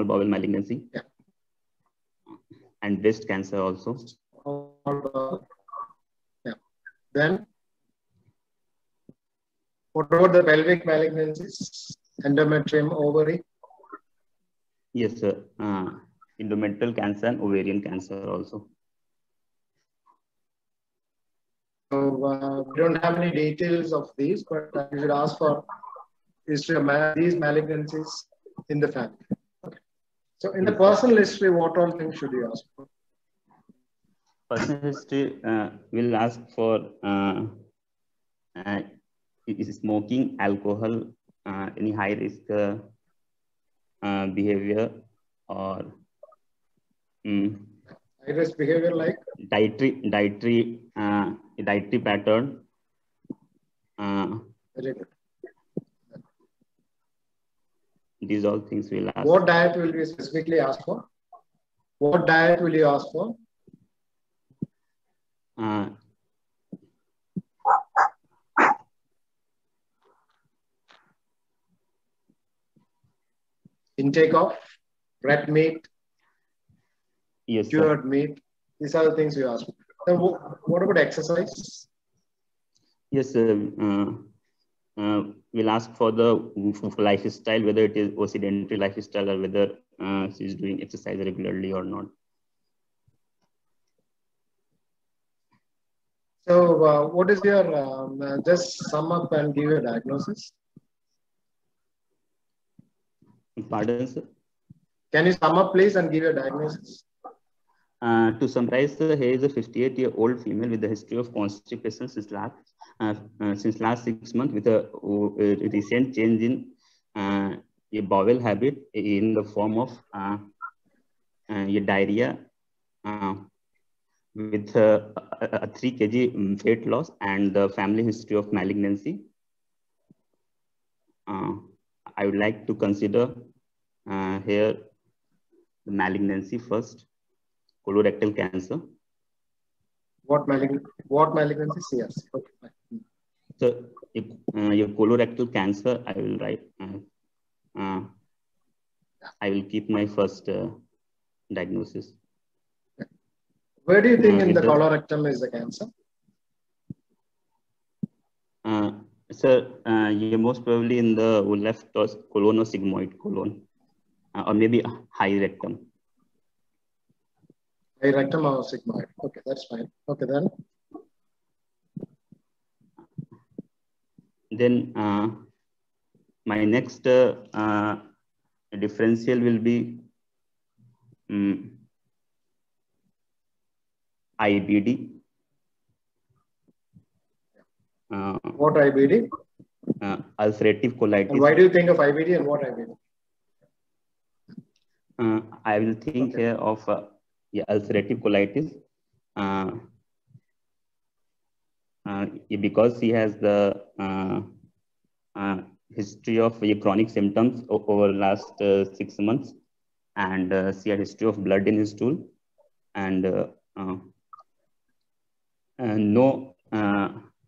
bowel malignancy. Yeah. And breast cancer also. Yeah. Then, what about the pelvic malignancies? Endometrium, ovary? Yes, sir. Endometrial cancer and ovarian cancer also. So we don't have any details of these, but you should ask for history of these malignancies in the family. Okay. So in the personal history, what all things should you ask for? Personal history will ask for is smoking, alcohol, any high risk behavior, or high risk behavior like dietary pattern. Very good. These all things will ask. What diet will you specifically ask for? What diet will you ask for? Intake of red meat, yes, cured meat. These are the things you ask. So what about exercise? Yes, we'll ask for the lifestyle, whether it is a sedentary lifestyle or whether she's doing exercise regularly or not. So what is your, just sum up and give your diagnosis? Pardon, sir? Can you sum up, please, and give your diagnosis? To summarize, here is a 58-year-old female with a history of constipation since last 6 months, with a recent change in a bowel habit in the form of a diarrhea, with a 3 kg weight loss, and the family history of malignancy. I would like to consider here the malignancy first. Colorectal cancer. What malignancy? Yes. Okay. So, your colorectal cancer, I will write. I will keep my first diagnosis. Where do you think in the colorectum is the cancer? Sir, you're most probably in the left colon or sigmoid colon, or maybe high rectum. High rectum or sigmoid. Okay, that's fine. Okay, then my next differential will be IBD. What IBD? Ulcerative colitis. And why do you think of IBD and what IBD? I will think here of ulcerative colitis. Because he has the history of chronic symptoms over last 6 months, and she had history of blood in his stool, and no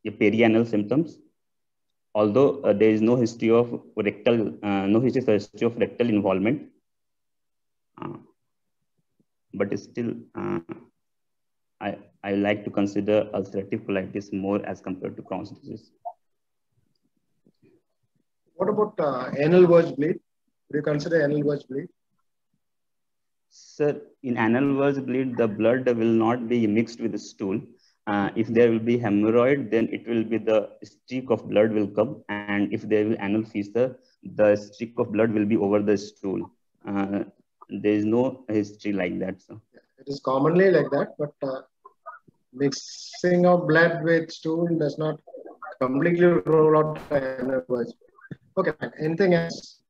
perianal symptoms. Although there is no history of rectal, history of rectal involvement, but still, I like to consider ulcerative colitis more as compared to Crohn's disease. What about anal verge bleed? Do you consider anal verge bleed? Sir, in anal verge bleed, the blood will not be mixed with the stool. If there will be hemorrhoid, then it will be the streak of blood will come, and if there will be anal fissure, the streak of blood will be over the stool. There is no history like that, sir. It is commonly like that, but mixing of blood with stool does not completely rule out anal verge. Okay, anything else?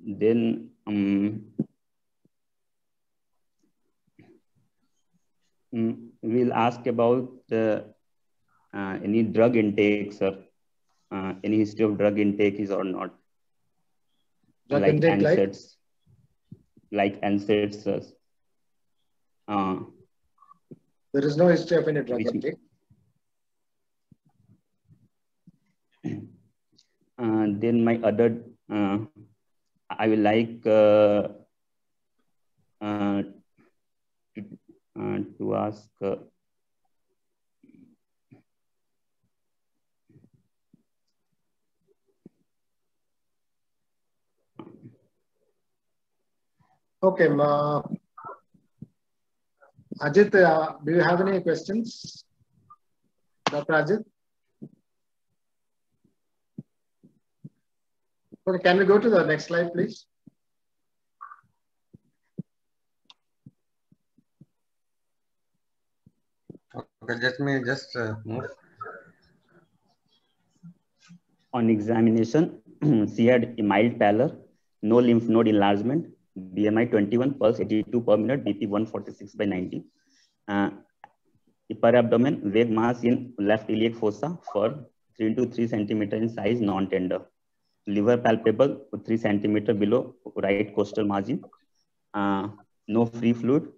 Then we'll ask about any drug intake, sir. Any history of drug intake is or not? Drug intake like NSAIDs. There is no history of any drug intake. Then my other, I will like to ask. Okay, Ajit, do you have any questions? Dr. Ajit? Okay, can we go to the next slide, please? Okay, let me just move. On examination, she had a mild pallor, no lymph node enlargement, BMI 21, pulse 82 per minute, BP 146 by 90. Upper abdomen, vague mass in left iliac fossa for 3 to 3 centimeter in size, non-tender. Liver palpable, 3 centimeter below right costal margin. No free fluid,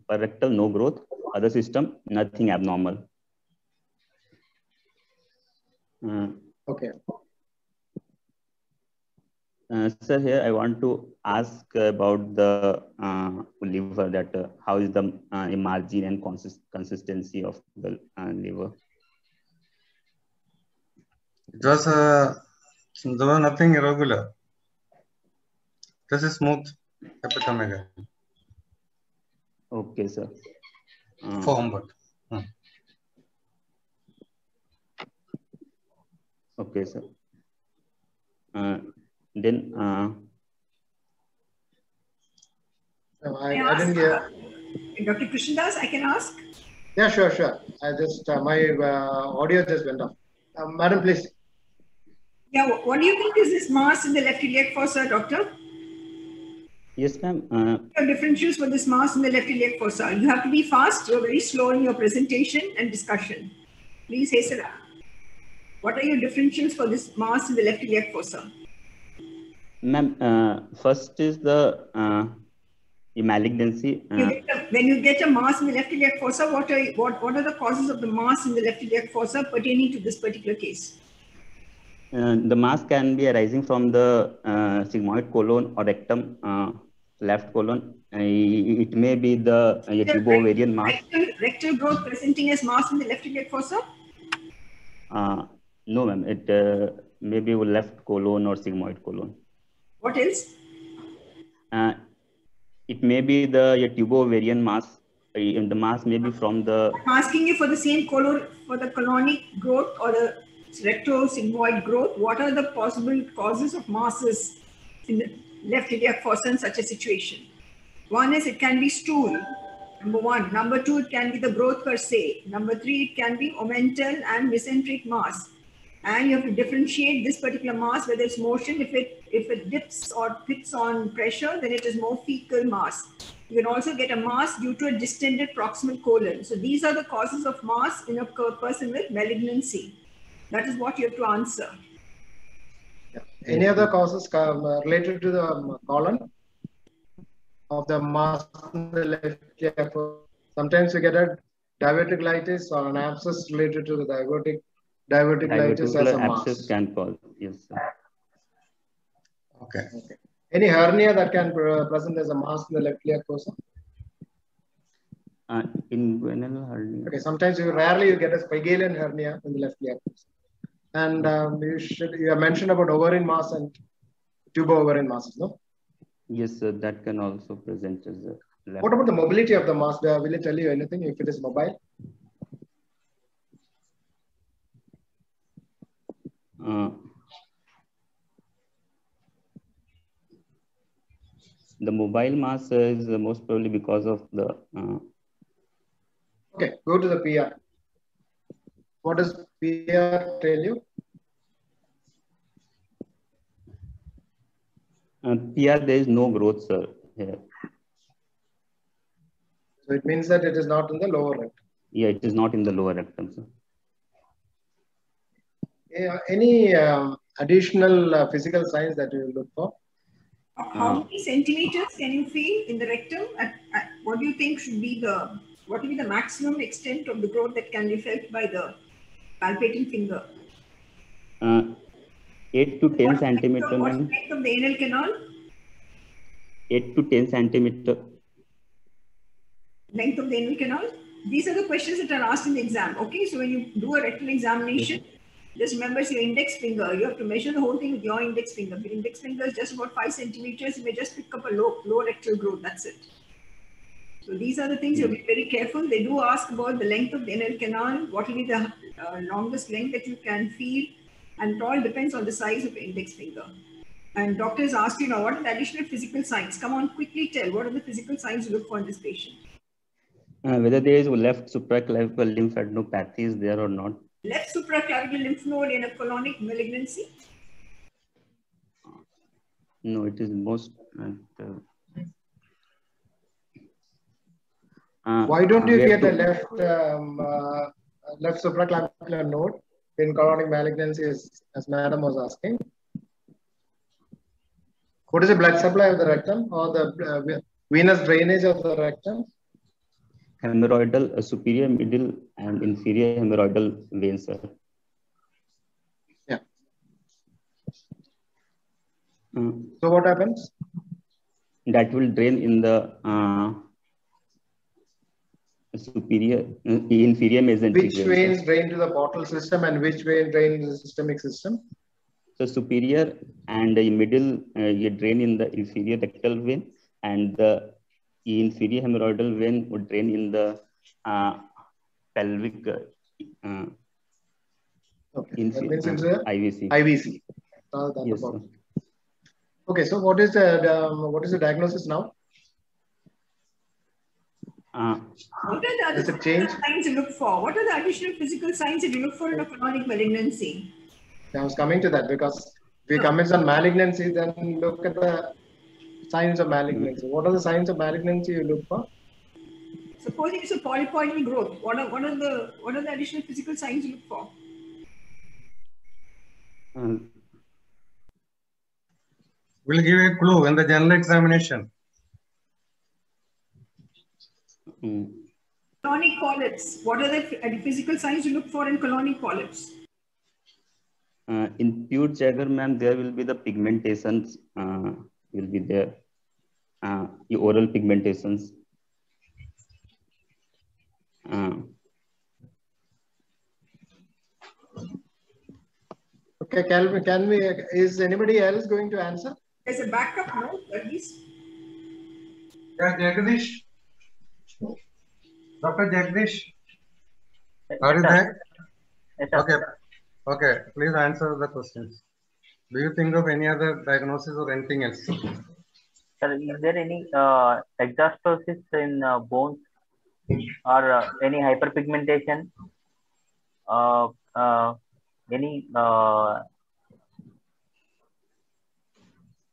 rectal, no growth. Other system, nothing abnormal. Okay. Sir, here I want to ask about the liver, that how is the margin and consistency of the liver? It was there was nothing irregular. This is smooth epithelium. Okay, sir. Form, but. Okay, sir. Then I didn't hear. Dr. Krishnadas, I can ask? Yeah, sure. I just, my audio just went off. Madam, please. Yeah, what do you think is this mass in the left iliac fossa, doctor? yes, ma'am. Your differentials for this mass in the left iliac fossa. You have to be fast. You're very slow in your presentation and discussion. Please hasten up. What are your differentials for this mass in the left iliac fossa? Ma'am, first is the malignancy. When you get a mass in the left iliac fossa, what are the causes of the mass in the left iliac fossa pertaining to this particular case? The mass can be arising from the sigmoid colon or rectum, left colon. It may be the tubo-ovarian mass. Rectal growth presenting as mass in the left iliac fossa? No, ma'am. It may be left colon or sigmoid colon. What else? It may be the tubo-ovarian mass. The mass may be from the. I'm asking you for the same colon, for the colonic growth or the recto-sigmoid growth. What are the possible causes of masses in the left iliac fossa in such a situation? One is it can be stool, number one. Number two, it can be the growth per se. Number three, it can be omental and mesenteric mass. And you have to differentiate this particular mass, whether it's motion. If it dips or hits on pressure, then it is more fecal mass. You can also get a mass due to a distended proximal colon. So these are the causes of mass in a person with malignancy. That is what you have to answer. Yeah. Any other causes related to the colon of the mass in the left iliac fossa? Sometimes you get a diverticulitis or an abscess related to the diverticulitis as a mass. Can cause, yes, sir. Okay. Any hernia that can present as a mass in the left iliac fossa? Inguinal hernia. Okay, sometimes rarely you get a Spigelian hernia in the left iliac fossa. And you have mentioned about ovarian mass and tubo-ovarian masses, no? Yes, sir, that can also present as a left. What about the mobility of the mass? Will it tell you anything if it is mobile? The mobile mass is most probably because of the. Okay, go to the PR. What does PR tell you? PR, there is no growth, sir, here. So it means that it is not in the lower rectum. Yeah, it is not in the lower rectum, sir. Any additional physical signs that you look for? How many centimeters can you feel in the rectum? What do you think should be what will be the maximum extent of the growth that can be felt by the palpating finger? 8 to 10 centimeter, What's the ma'am. length of the anal canal? 8 to 10 centimeter. Length of the anal canal? These are the questions that are asked in the exam. Okay, so when you do a rectal examination, just remember it's your index finger. You have to measure the whole thing with your index finger. If your index finger is just about 5 centimeters, you may just pick up a low rectal growth. That's it. So these are the things you have to be very careful. They do ask about the length of the anal canal, what will be the longest length that you can feel, and it all depends on the size of your index finger. And doctors ask you now, what are the additional physical signs? Come on, quickly tell, what are the physical signs you look for in this patient? Whether there is left supraclavicular lymphadenopathy is there or not. Left supraclavicular lymph node in a colonic malignancy? No, it is most. Why don't you get the left supraclavicular node in colonic malignancy, as madam was asking? What is the blood supply of the rectum or the venous drainage of the rectum? Hemorrhoidal, superior, middle, and inferior hemorrhoidal veins, sir. Yeah. So what happens? That will drain in the superior, inferior mesenteric. Which veins drain to the portal system and which vein drain to the systemic system? So superior and the middle, you drain in the inferior rectal vein, and the inferior hemorrhoidal vein would drain in the pelvic IVC. IVC. Yes, okay, so what is the diagnosis now? What are the other signs you look for? What are the additional physical signs that you look for in a colonic malignancy? I was coming to that, because if we comment on malignancy, then look at the signs of malignancy. What are the signs of malignancy you look for? Supposing it's a polypoidal growth, what are the additional physical signs you look for? We'll give a clue in the general examination. Colonic polyps. What are the physical signs you look for in colonic polyps? In Peutz-Jeghers, ma'am, there will be the pigmentations will be there. The oral pigmentations. Okay, is anybody else going to answer? There's a backup, no, at least. Yeah, Jagdish. Dr. Jagdish. Are you there? Yes, okay. Okay, please answer the questions. Do you think of any other diagnosis or anything else? Sir, is there any exhastosis in bones or any hyperpigmentation? Any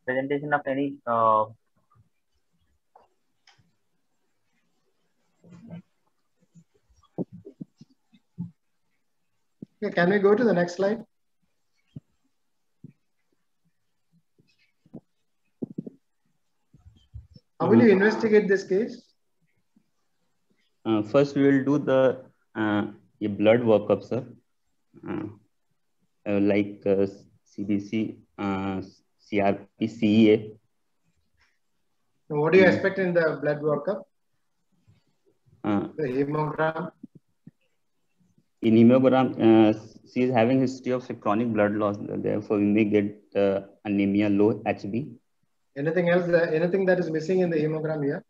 presentation of any Okay, can we go to the next slide? How will you investigate this case? First, we will do the blood workup, sir. Like CBC, CRP, CEA. What do you expect in the blood workup? The hemogram? In hemogram, she is having history of chronic blood loss. Therefore, we may get anemia, low HB. Anything else? Anything that is missing in the hemogram here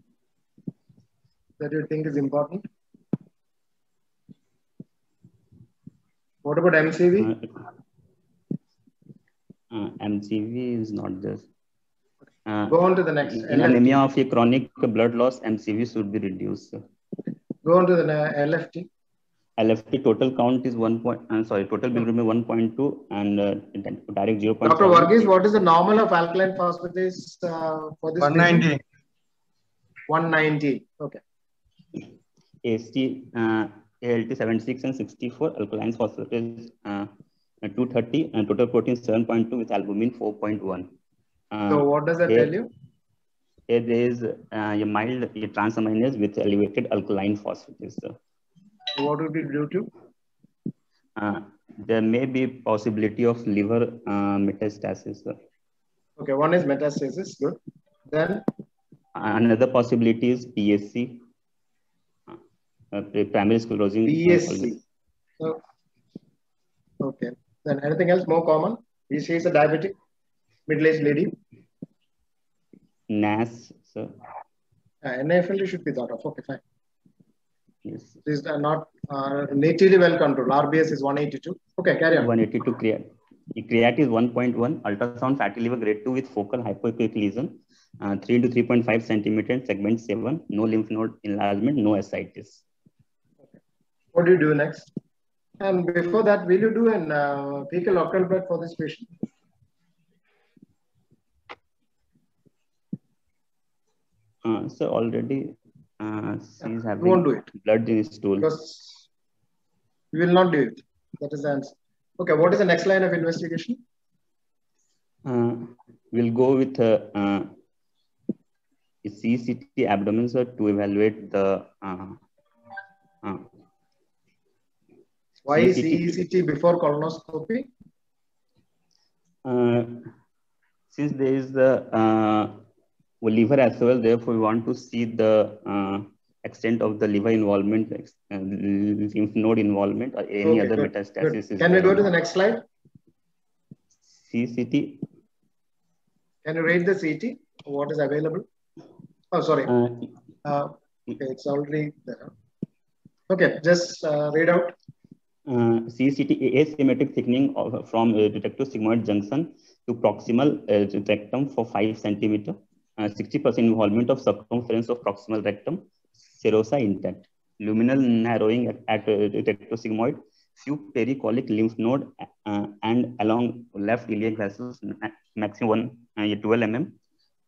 that you think is important? What about MCV? MCV is not there. Go on to the next. In anemia of a chronic blood loss, MCV should be reduced. Go on to the LFT. LFT total count is total bilirubin 1.2 and direct 0.7. Dr. Varghese, what is the normal of alkaline phosphatase for this 190. patient? 190. Okay. AST, ALT 76 and 64, alkaline phosphatase 230, and total protein 7.2 with albumin 4.1. So what does that tell you? Here there is a mild transaminase with elevated alkaline phosphatase. What would it do to? There may be possibility of liver metastasis, sir. Okay, one is metastasis. Good. Then Another possibility is PSC, primary sclerosing. PSC. So, okay. Then anything else more common? PSC is a diabetic, middle-aged lady. NAS, sir. NFL should be thought of. Okay, fine. Yes. These are not natively well controlled. RBS is 182. Okay, carry on. 182 creat. Creat is 1.1. Ultrasound fatty liver grade 2 with focal hypoechoic lesion. 3 into 3.5 centimeter, segment 7. No lymph node enlargement, no ascites. Okay. What do you do next? And before that, will you do an fecal occult blood for this patient? So already she's having won't do it. blood in stool. Because you will not do it. That is the answer. Okay, what is the next line of investigation? We'll go with CCT abdomen, sir, to evaluate the why is CECT before colonoscopy? Since there is the liver as well, therefore we want to see the extent of the liver involvement, lymph node involvement, or any other metastasis. Good. Can we go to the next slide? CCT. Can you rate the CT? What is available? Oh, sorry. Okay, it's already there. Okay, just read out. CCT asymmetric thickening from rectosigmoid junction to proximal rectum for 5 centimeter. 60% involvement of circumference of proximal rectum, serosa intact. Luminal narrowing at rectosigmoid, few pericolic lymph node and along left iliac vessels, maximum 12 mm.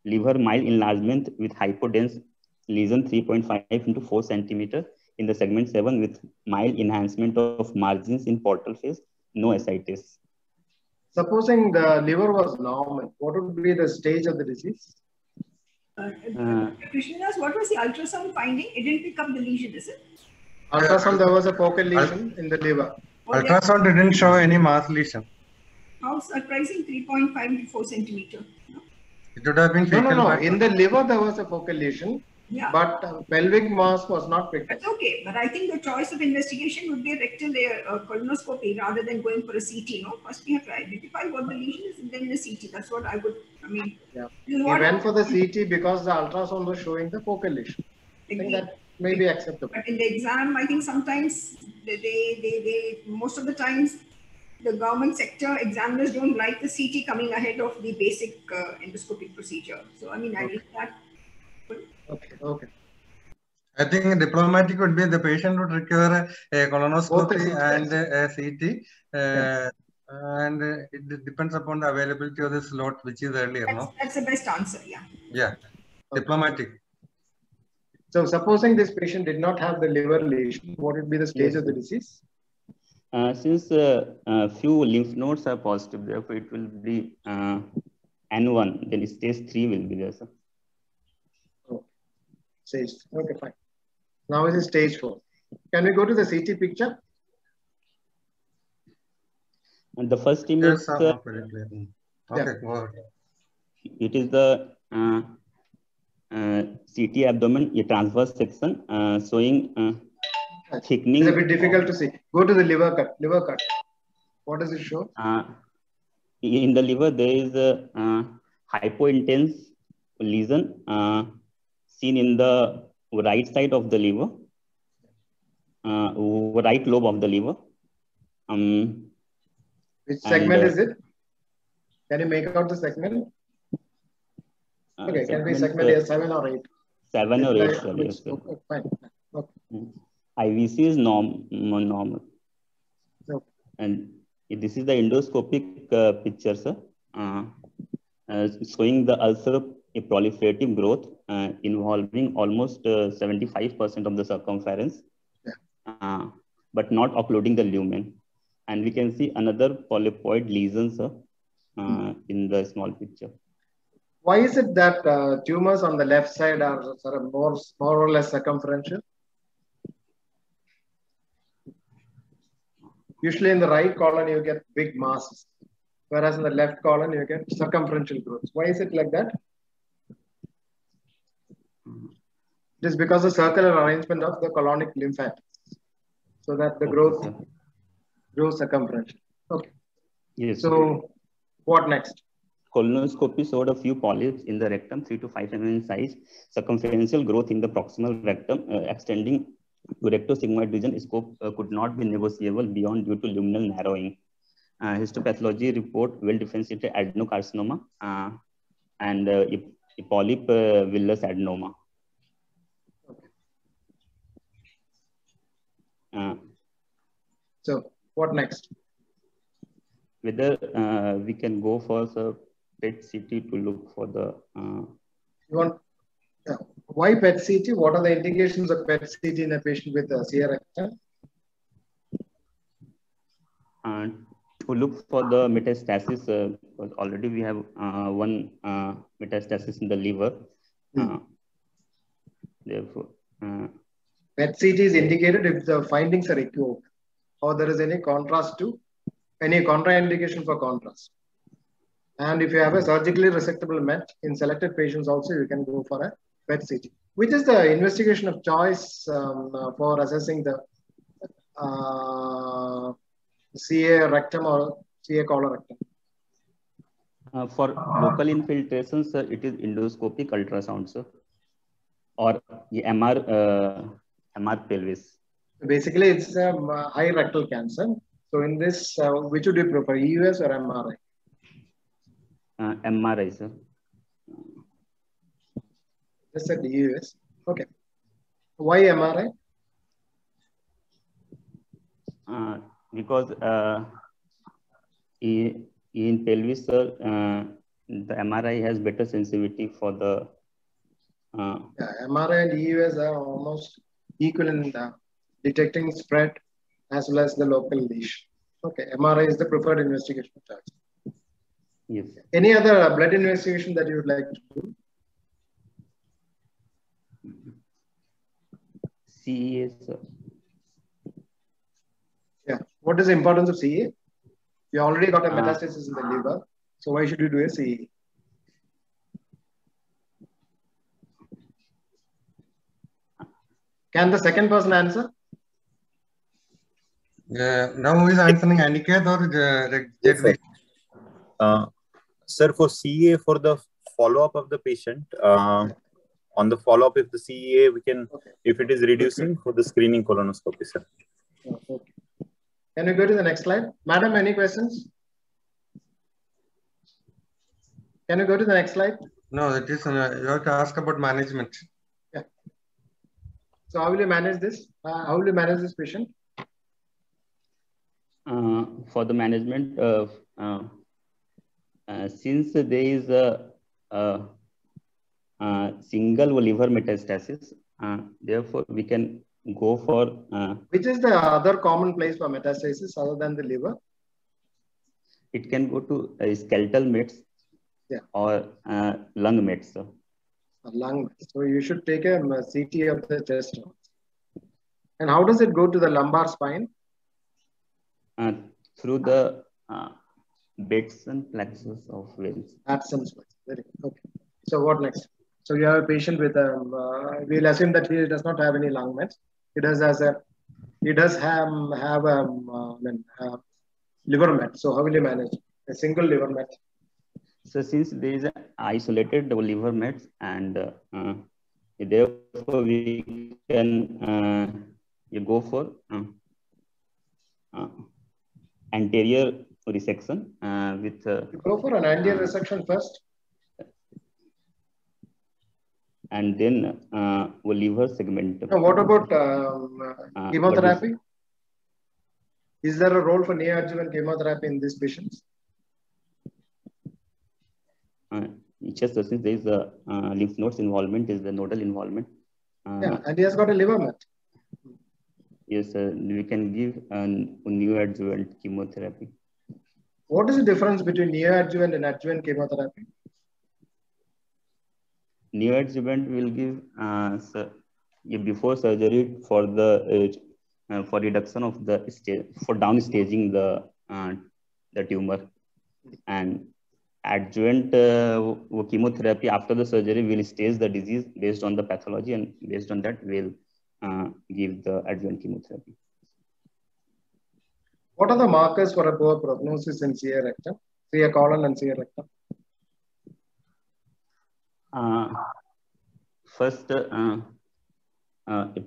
Liver mild enlargement with hypodense lesion 3.5 into 4 centimeter in the segment 7 with mild enhancement of margins in portal phase, no ascites. Supposing the liver was normal, what would be the stage of the disease? Krishnadas, what was the ultrasound finding? It didn't pick up the lesion, is it? Ultrasound, there was a focal lesion in the liver. Ultrasound didn't show any mass lesion. How surprising, 3.5 to 4 centimeter. No? It would have been fecal. No. In the liver, there was a focal lesion. Yeah. But pelvic mass was not picked up. That's okay. But I think the choice of investigation would be a rectal colonoscopy rather than going for a CT. No, first we have to identify what the lesion is and then the CT. That's what I would. I mean, yeah. He went for the CT because the ultrasound was showing the focal lesion. I think that may be acceptable. But in the exam, I think sometimes they most of the times the government sector examiners don't like the CT coming ahead of the basic endoscopic procedure. So I mean, I think that. Okay. I think diplomatic would be the patient would require a colonoscopy and a CT. And it depends upon the availability of the slot, which is earlier. That's the best answer, yeah. Yeah, diplomatic. So supposing this patient did not have the liver lesion, what would be the stage of the disease? Since few lymph nodes are positive, therefore it will be N1, then stage 3 will be there, sir. Stage. Okay, fine. Now it is stage 4. Can we go to the CT picture? And the first image, Okay, go ahead. It is the CT abdomen, a transverse section showing thickening. It's a bit difficult to see. Go to the liver cut. Liver cut. What does it show? In the liver, there is a hypointense lesion seen in the right side of the liver, right lobe of the liver. Which segment is it? Can you make out the segment? Okay, can be segment 7 or 8. 7 or 8, sir, yes, sir. Okay, fine. Okay. IVC is normal. Okay. And this is the endoscopic picture, sir, showing the ulcer a proliferative growth involving almost 75% of the circumference, but not occluding the lumen. And we can see another polypoid lesion, sir, in the small picture. Why is it that tumors on the left side are sort of more or less circumferential? Usually in the right colon, you get big masses, whereas in the left colon, you get circumferential growth. Why is it like that? It is because of the circular arrangement of the colonic lymphatics, so that the growth grows circumferential. Okay. Yes. So what next? Colonoscopy showed a few polyps in the rectum, 3 to 5 mm in size. Circumferential growth in the proximal rectum, extending to rectosigmoid region. Scope could not be negotiable beyond due to luminal narrowing. Histopathology report well-differentiated adenocarcinoma and a polyp villus adenoma. So what next? Whether we can go for the PET CT to look for the. You want, why PET CT? What are the indications of PET CT in a patient with CA rectum? To look for the metastasis, because already we have one metastasis in the liver. Therefore, PET CT is indicated if the findings are equivocal or there is any contrast to any contraindication for contrast. And if you have a surgically resectable MET in selected patients also, you can go for a PET CT. Which is the investigation of choice for assessing the CA rectum or CA colorectum? For local infiltrations, it is endoscopic ultrasound, sir, or MR pelvis. Basically, it's a high rectal cancer. So in this, which would you prefer, EUS or MRI? MRI, sir. Just said EUS. Okay. Why MRI? Because in pelvis, sir, the MRI has better sensitivity for the. MRI and EUS are almost equal in detecting spread as well as the local lesion. Okay, MRI is the preferred investigation choice. Yes. Any other blood investigation that you would like to do? CEA, sir. Yeah. What is the importance of CEA? You already got a metastasis in the liver, so why should you do a CEA? Can the second person answer? Now who is answering, Aniket or Jagdish? Sir, for CEA, for the follow-up of the patient, on the follow-up, if the CEA, we can, if it is reducing, for the screening colonoscopy, sir. Okay. Can you go to the next slide? Madam, any questions? Can you go to the next slide? No, it is, you have to ask about management. Yeah. So how will you manage this? How will you manage this patient? For the management, since there is a single liver metastasis, therefore we can go for. Which is the other common place for metastasis other than the liver? It can go to skeletal mets, yeah, or lung mets. So. Lung mets. So you should take a CT of the chest. And how does it go to the lumbar spine? Through the Bateson plexus of veins. Absence. Very good. Okay. So what next? So you have a patient with we'll assume that he does not have any lung mets. He does have a liver met. So how will you manage a single liver met? So since there is an isolated liver mets, and therefore we can you go for anterior resection with. You go for an anterior resection first. And then liver segment. Now, what about chemotherapy? Is there a role for neoadjuvant chemotherapy in these patients? Just since there is a lymph nodes involvement, is the nodal involvement. Yeah, and he has got a liver met. Yes, we can give neoadjuvant chemotherapy. What is the difference between neoadjuvant and adjuvant chemotherapy? Neoadjuvant will give before surgery for the for reduction of the stage, for down staging the tumor. And adjuvant chemotherapy after the surgery will stage the disease based on the pathology, and based on that we'll give the adjuvant chemotherapy. What are the markers for a poor prognosis in CA rectum, CA colon and CA rectum? First,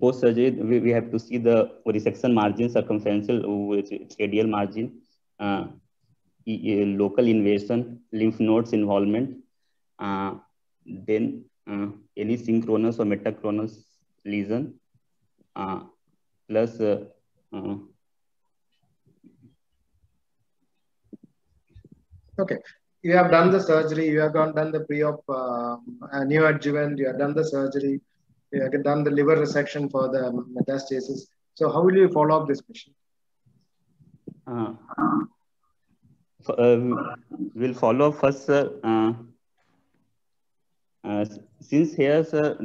post surgery, we have to see the resection margin, circumferential with radial margin, local invasion, lymph nodes involvement, then any synchronous or metachronous lesion, plus okay. You have done the surgery, you have done the pre-op neoadjuvant, you have done the surgery, you have done the liver resection for the metastasis. So how will you follow up this patient? We'll follow first, since here, sir,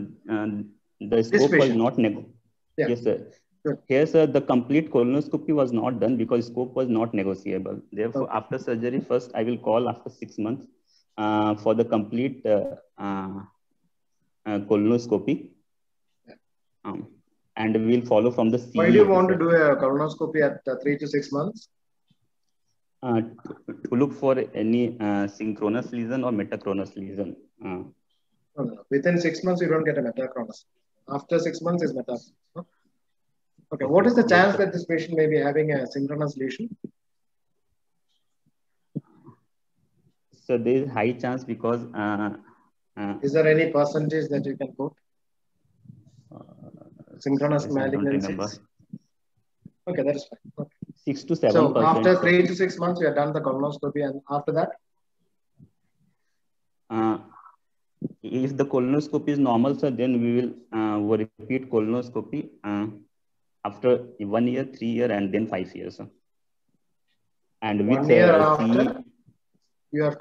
the scope was not yeah. Yes, sir. Good. Here, sir, the complete colonoscopy was not done because scope was not negotiable. Therefore, Okay. after surgery, first I will call after 6 months for the complete colonoscopy, and we will follow from the CE. Why do you want to do a colonoscopy at 3 to 6 months? To look for any synchronous lesion or metachronous lesion. No. Within 6 months, you don't get a metachronous. After 6 months is metachronous. No? Okay. What is the chance that this patient may be having a synchronous lesion? So there is high chance because. Is there any percentage that you can quote? Synchronous malignancies. Okay, that is fine. Okay. 6 to 7%. So after 3 to 6 months, you have done the colonoscopy, and after that? If the colonoscopy is normal, sir, then we will repeat colonoscopy after 1 year, 3 years, and then 5 years. Sir. And with 1 year after your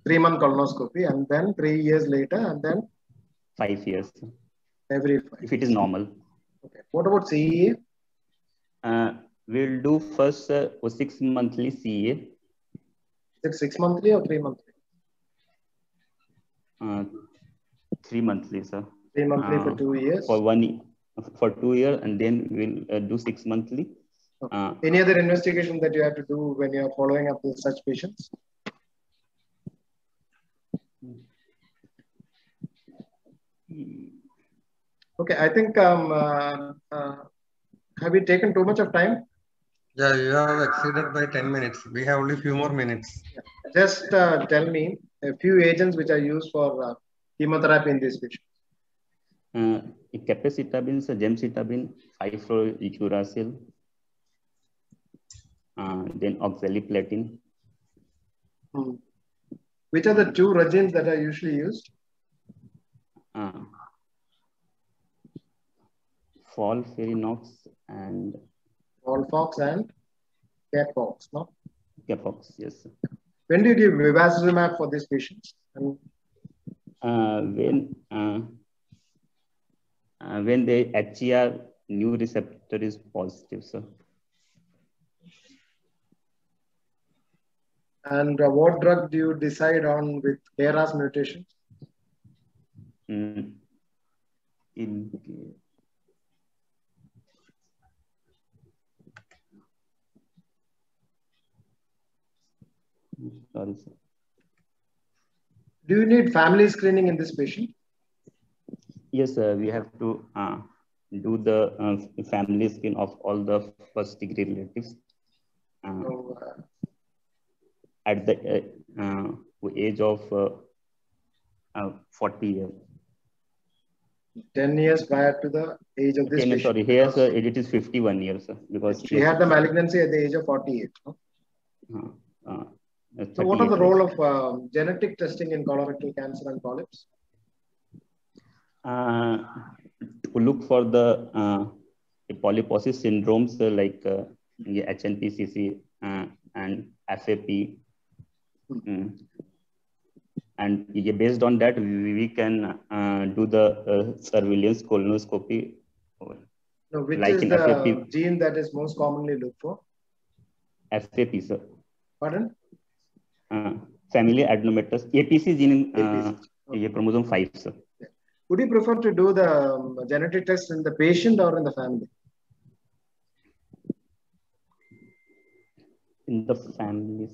3-month colonoscopy, and then 3 years later, and then 5 years. Every 5 if it is normal. Okay. What about CEA? We'll do first 6 monthly CEA. Is it 6 monthly or 3 monthly? 3 monthly, sir. 3 monthly for 2 years? For 2 years, and then we'll do 6 monthly. Okay. Any other investigation that you have to do when you are following up with such patients? Okay, I think, have we taken too much of time? Yeah, you have exceeded by 10 minutes. We have only few more minutes. Just tell me a few agents which are used for chemotherapy in this patient. Capecitabine, gemcitabine, 5-fluorouracil, then oxaliplatin. Which are the 2 regimens that are usually used? FOLFIRINOX and FOLFOX and CAPOX, no? CAPOX, yes. Sir. When do you give bevacizumab for these patients? When the HER new receptor is positive, sir. And what drug do you decide on with KRAS mutation? Sorry, sir. Do you need family screening in this patient? Yes, sir. We have to do the family screen of all the first degree relatives at the age of 40 years. 10 years prior to the age of this patient. Sorry, here, sir, it is 51 years, sir, because she had the malignancy at the age of 48. No? So what are the role of genetic testing in colorectal cancer and polyps? To look for the polyposis syndromes like HNPCC and FAP. And based on that, we can do the surveillance colonoscopy No, which like is in the FAP. gene that is most commonly looked for? FAP, sir. Pardon? Family adenomatous. APC gene in Okay. chromosome 5, sir. Yeah. Would you prefer to do the genetic test in the patient or in the family? In the family.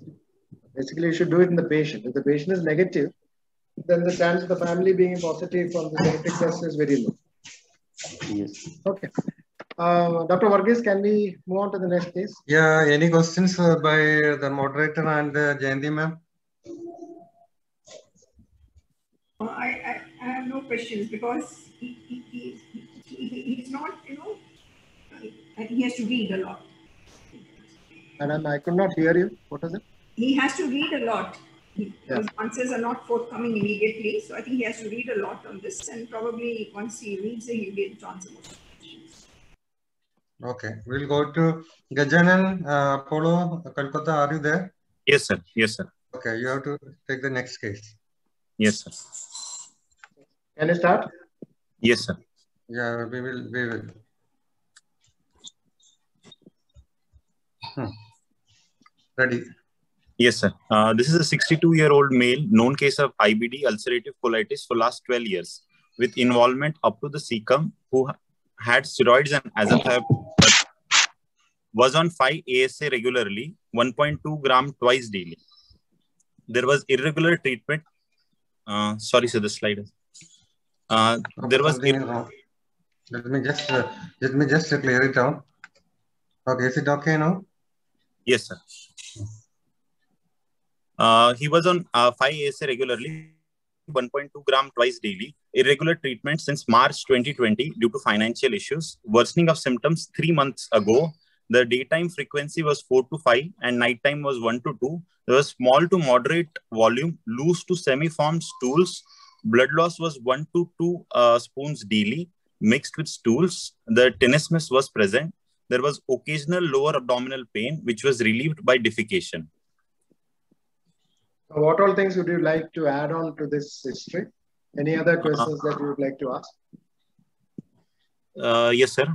Basically, you should do it in the patient. If the patient is negative, then the chance of the family being positive from the genetic test is very low. Yes. Okay. Dr. Varghese, can we move on to the next case? Yeah, any questions by the moderator and Jayanti ma'am? I have no questions because he's not, you know, I think he has to read a lot. Madam, I could not hear you. What was it? He has to read a lot. His answers are not forthcoming immediately. So I think he has to read a lot on this, and probably once he reads it, he'll be able to answer most questions. Okay, we'll go to Gajanan, Apollo, Kolkata. Are you there? Yes, sir. Yes, sir. Okay, you have to take the next case. Yes, sir. Can you start? Yes, sir. Yeah, we will. Ready. Yes, sir. This is a 62-year-old male, known case of IBD, ulcerative colitis, for last 12 years, with involvement up to the cecum, who had steroids and azathioprine, was on 5 ASA regularly, 1.2 gram twice daily. There was irregular treatment. Sorry, sir, the slide. There was. Let me just clear it out. Okay, is it okay now? Yes, sir. He was on 5 ASA regularly, 1.2 gram twice daily. Irregular treatment since March 2020 due to financial issues. Worsening of symptoms 3 months ago. The daytime frequency was 4 to 5 and nighttime was 1 to 2. There was small to moderate volume, loose to semi-formed stools. Blood loss was 1 to 2 spoons daily, mixed with stools. The tenesmus was present. There was occasional lower abdominal pain, which was relieved by defecation. What all things would you like to add on to this history? Any other questions that you would like to ask? Yes, sir.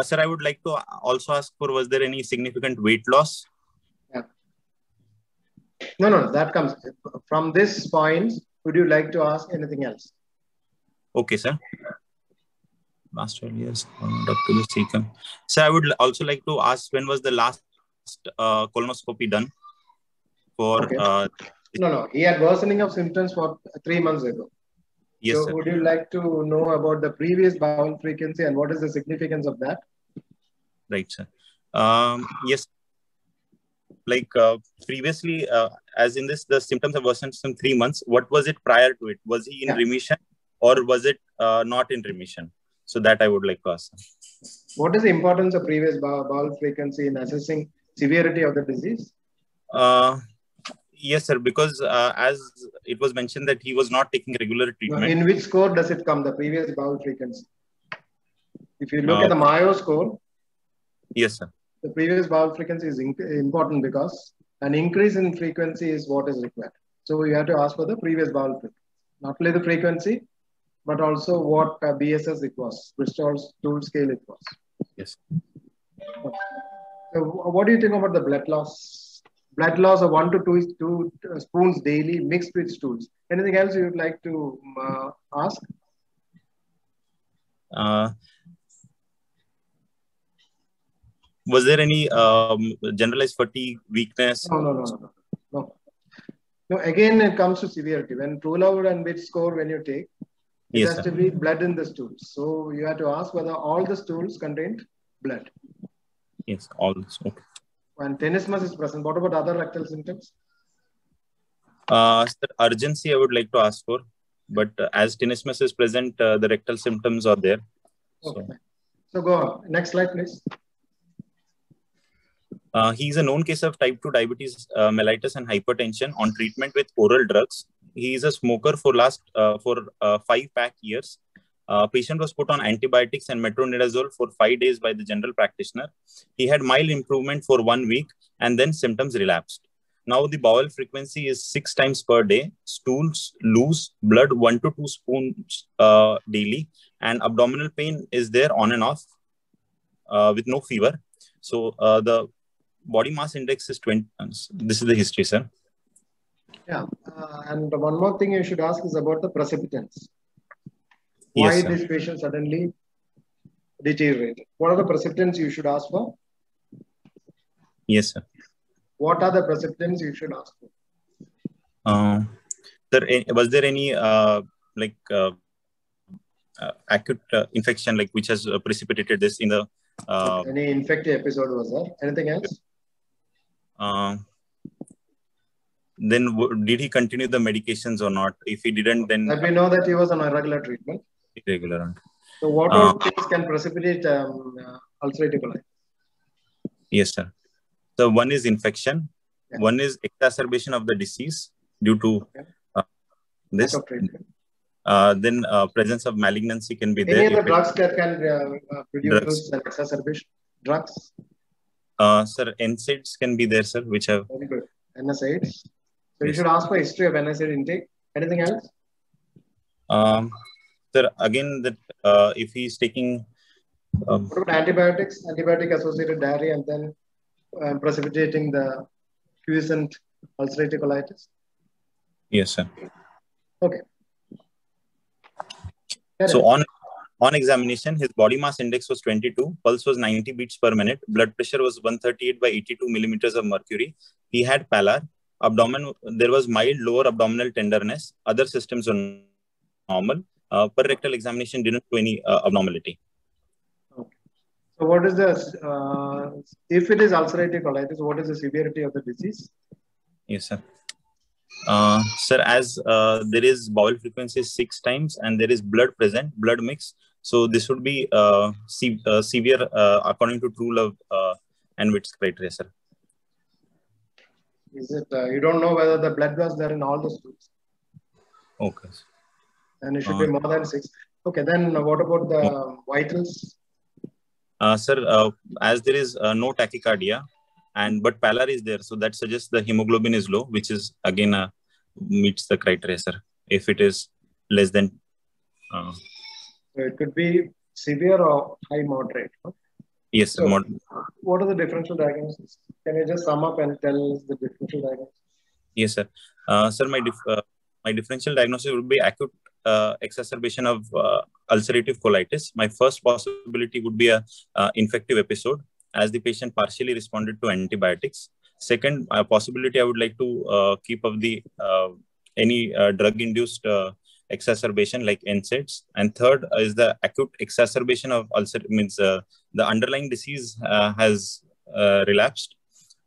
Sir, I would like to also ask for, was there any significant weight loss? Yeah. No, that comes from this point. Would you like to ask anything else? Okay, sir. Last 12 years, up to the cecum. Sir, I would also like to ask, when was the last colonoscopy done? For okay. No, he had worsening of symptoms for 3 months ago. Yes, so sir. Would you like to know about the previous bowel frequency and what is the significance of that? Right, sir. Yes. Like previously, as in this, the symptoms have worsened in 3 months. What was it prior to it? Was he in remission or was it not in remission? So that I would like to ask. What is the importance of previous bowel frequency in assessing severity of the disease? Yes, sir, because as it was mentioned that he was not taking regular treatment. In which score does it come, the previous bowel frequency? If you look at the Mayo score, yes, sir. The previous bowel frequency is important because an increase in frequency is what is required. So you have to ask for the previous bowel frequency. Not only the frequency, but also what BSS it was, Bristol's stool scale it was. Yes. So what do you think about the blood loss? Blood loss of 1 to 2 spoons daily mixed with stools. Anything else you would like to ask? Was there any generalized fatigue, weakness? No. Again, it comes to severity. When Truelove and which score when you take, it has to be blood in the stools. So you have to ask whether all the stools contained blood. Yes, all this. Okay. And tenesmus is present. What about other rectal symptoms? Urgency I would like to ask for, but as tenesmus is present, the rectal symptoms are there. Okay. So go on. Next slide, please. He is a known case of type 2 diabetes, mellitus and hypertension on treatment with oral drugs. He is a smoker for 5 years. Patient was put on antibiotics and metronidazole for 5 days by the general practitioner. He had mild improvement for 1 week and then symptoms relapsed. Now the bowel frequency is 6 times per day. Stools, loose, blood 1 to 2 spoons daily, and abdominal pain is there on and off with no fever. So the body mass index is 20. This is the history, sir. Yeah, and one more thing you should ask is about the precipitants. Why Yes, sir. this patient suddenly deteriorated? What are the precipitants you should ask for? Yes, sir. What are the precipitants you should ask for? Sir, was there any acute infection which has precipitated this in the any infective episode was there? Anything else? Then did he continue the medications or not? If he didn't, then Let me know that he was on irregular treatment. irregular. So what all things can precipitate ulcerative colitis? Yes, sir. So one is infection, one is exacerbation of the disease due to this. Then presence of malignancy can be there. Any other drugs that can produce an exacerbation? Drugs? Sir, NSAIDs can be there, sir, which have... Very good. NSAIDs. So you should ask for history of NSAID intake. Anything else? Sir, again, that if he is taking... what about antibiotics? Antibiotic-associated diarrhea and then precipitating the quiescent ulcerative colitis? Yes, sir. Okay. So on examination, his body mass index was 22, pulse was 90 beats per minute, blood pressure was 138 by 82 millimeters of mercury. He had pallor. Abdomen, there was mild lower abdominal tenderness. Other systems were normal. Per rectal examination didn't do any abnormality. Okay. So what is the, if it is ulcerative colitis, what is the severity of the disease? Yes, sir. Sir, as there is bowel frequency 6 times and there is blood present, blood mix. So this would be severe according to True Love and Witt's criteria, sir. Is it, you don't know whether the blood was there in all the stools? Okay. And it should be more than 6. Okay, then what about the vitals? Sir, as there is no tachycardia, but pallor is there, so that suggests the hemoglobin is low, which is again meets the criteria, sir. If it is less than, so it could be severe or high moderate. Huh? Yes, sir. So, what are the differential diagnoses? Can you just sum up and tell us the differential diagnosis? Yes, sir. Sir, my differential diagnosis would be acute exacerbation of ulcerative colitis. My first possibility would be a infective episode, as the patient partially responded to antibiotics. Second possibility, I would like to keep of the any drug-induced exacerbation like NSAIDs. And third is the acute exacerbation of ulcer, means the underlying disease has relapsed.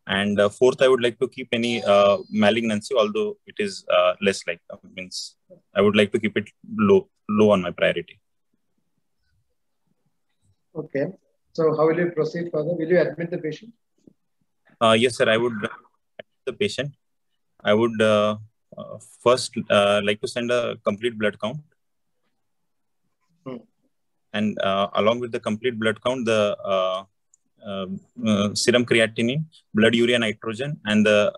And fourth, I would like to keep any malignancy, although it is less like, means I would like to keep it low on my priority. Okay. So how will you proceed further? Will you admit the patient? Yes, sir. I would admit the patient. I would first like to send a complete blood count. And along with the complete blood count, the serum creatinine, blood urea nitrogen, and the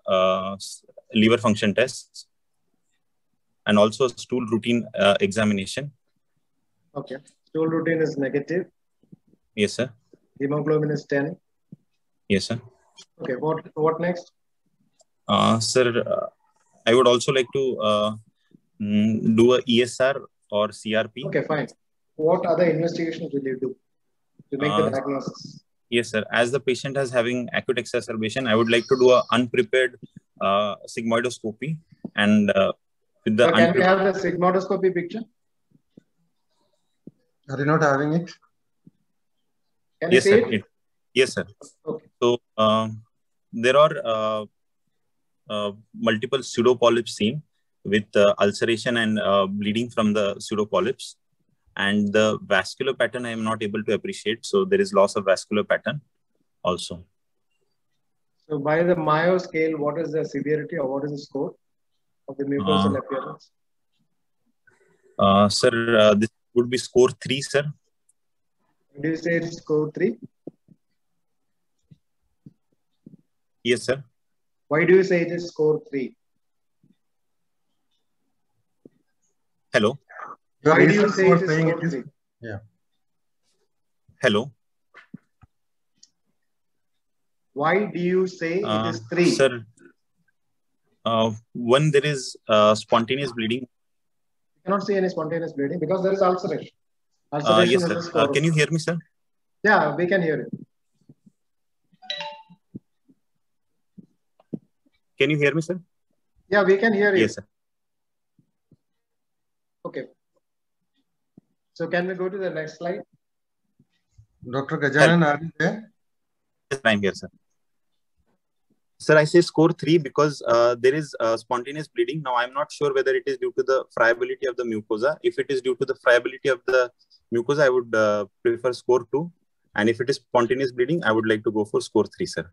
liver function tests, and also stool routine examination. Okay. Stool routine is negative. Yes, sir. Hemoglobin is 10. Yes, sir. Okay. What next? Sir, I would also like to do a ESR or CRP. Okay, fine. What other investigations will you do to make the diagnosis? Yes, sir. As the patient is having acute exacerbation, I would like to do a unprepared sigmoidoscopy. And with the can we have the sigmoidoscopy picture? Are you not having it? Can you see it? Yes, sir. Okay. So there are multiple pseudopolyps seen with ulceration and bleeding from the pseudopolyps. And the vascular pattern I am not able to appreciate. So there is loss of vascular pattern also. So by the Mayo scale, what is the severity or what is the score of the mucosal appearance? Sir, this would be score 3, sir. Do you say it's score 3? Yes, sir. Why do you say it is score 3? Your Hello. Why do you reasons say for it is saying score it is 3? yeah. Hello. Why do you say it is 3? Sir, one, there is spontaneous bleeding. You cannot see any spontaneous bleeding because there is ulceration. Ulceration Yes, is sir. a score. Can you hear me, sir? Yeah, we can hear you. Can you hear me, sir? Yeah, we can hear you. Yes, sir. Okay. So can we go to the next slide? Dr. Gajanan, are you there? Yes, I'm here, sir. Sir, I say score 3 because there is spontaneous bleeding. Now, I'm not sure whether it is due to the friability of the mucosa. If it is due to the friability of the mucosa, I would prefer score 2. And if it is spontaneous bleeding, I would like to go for score 3, sir.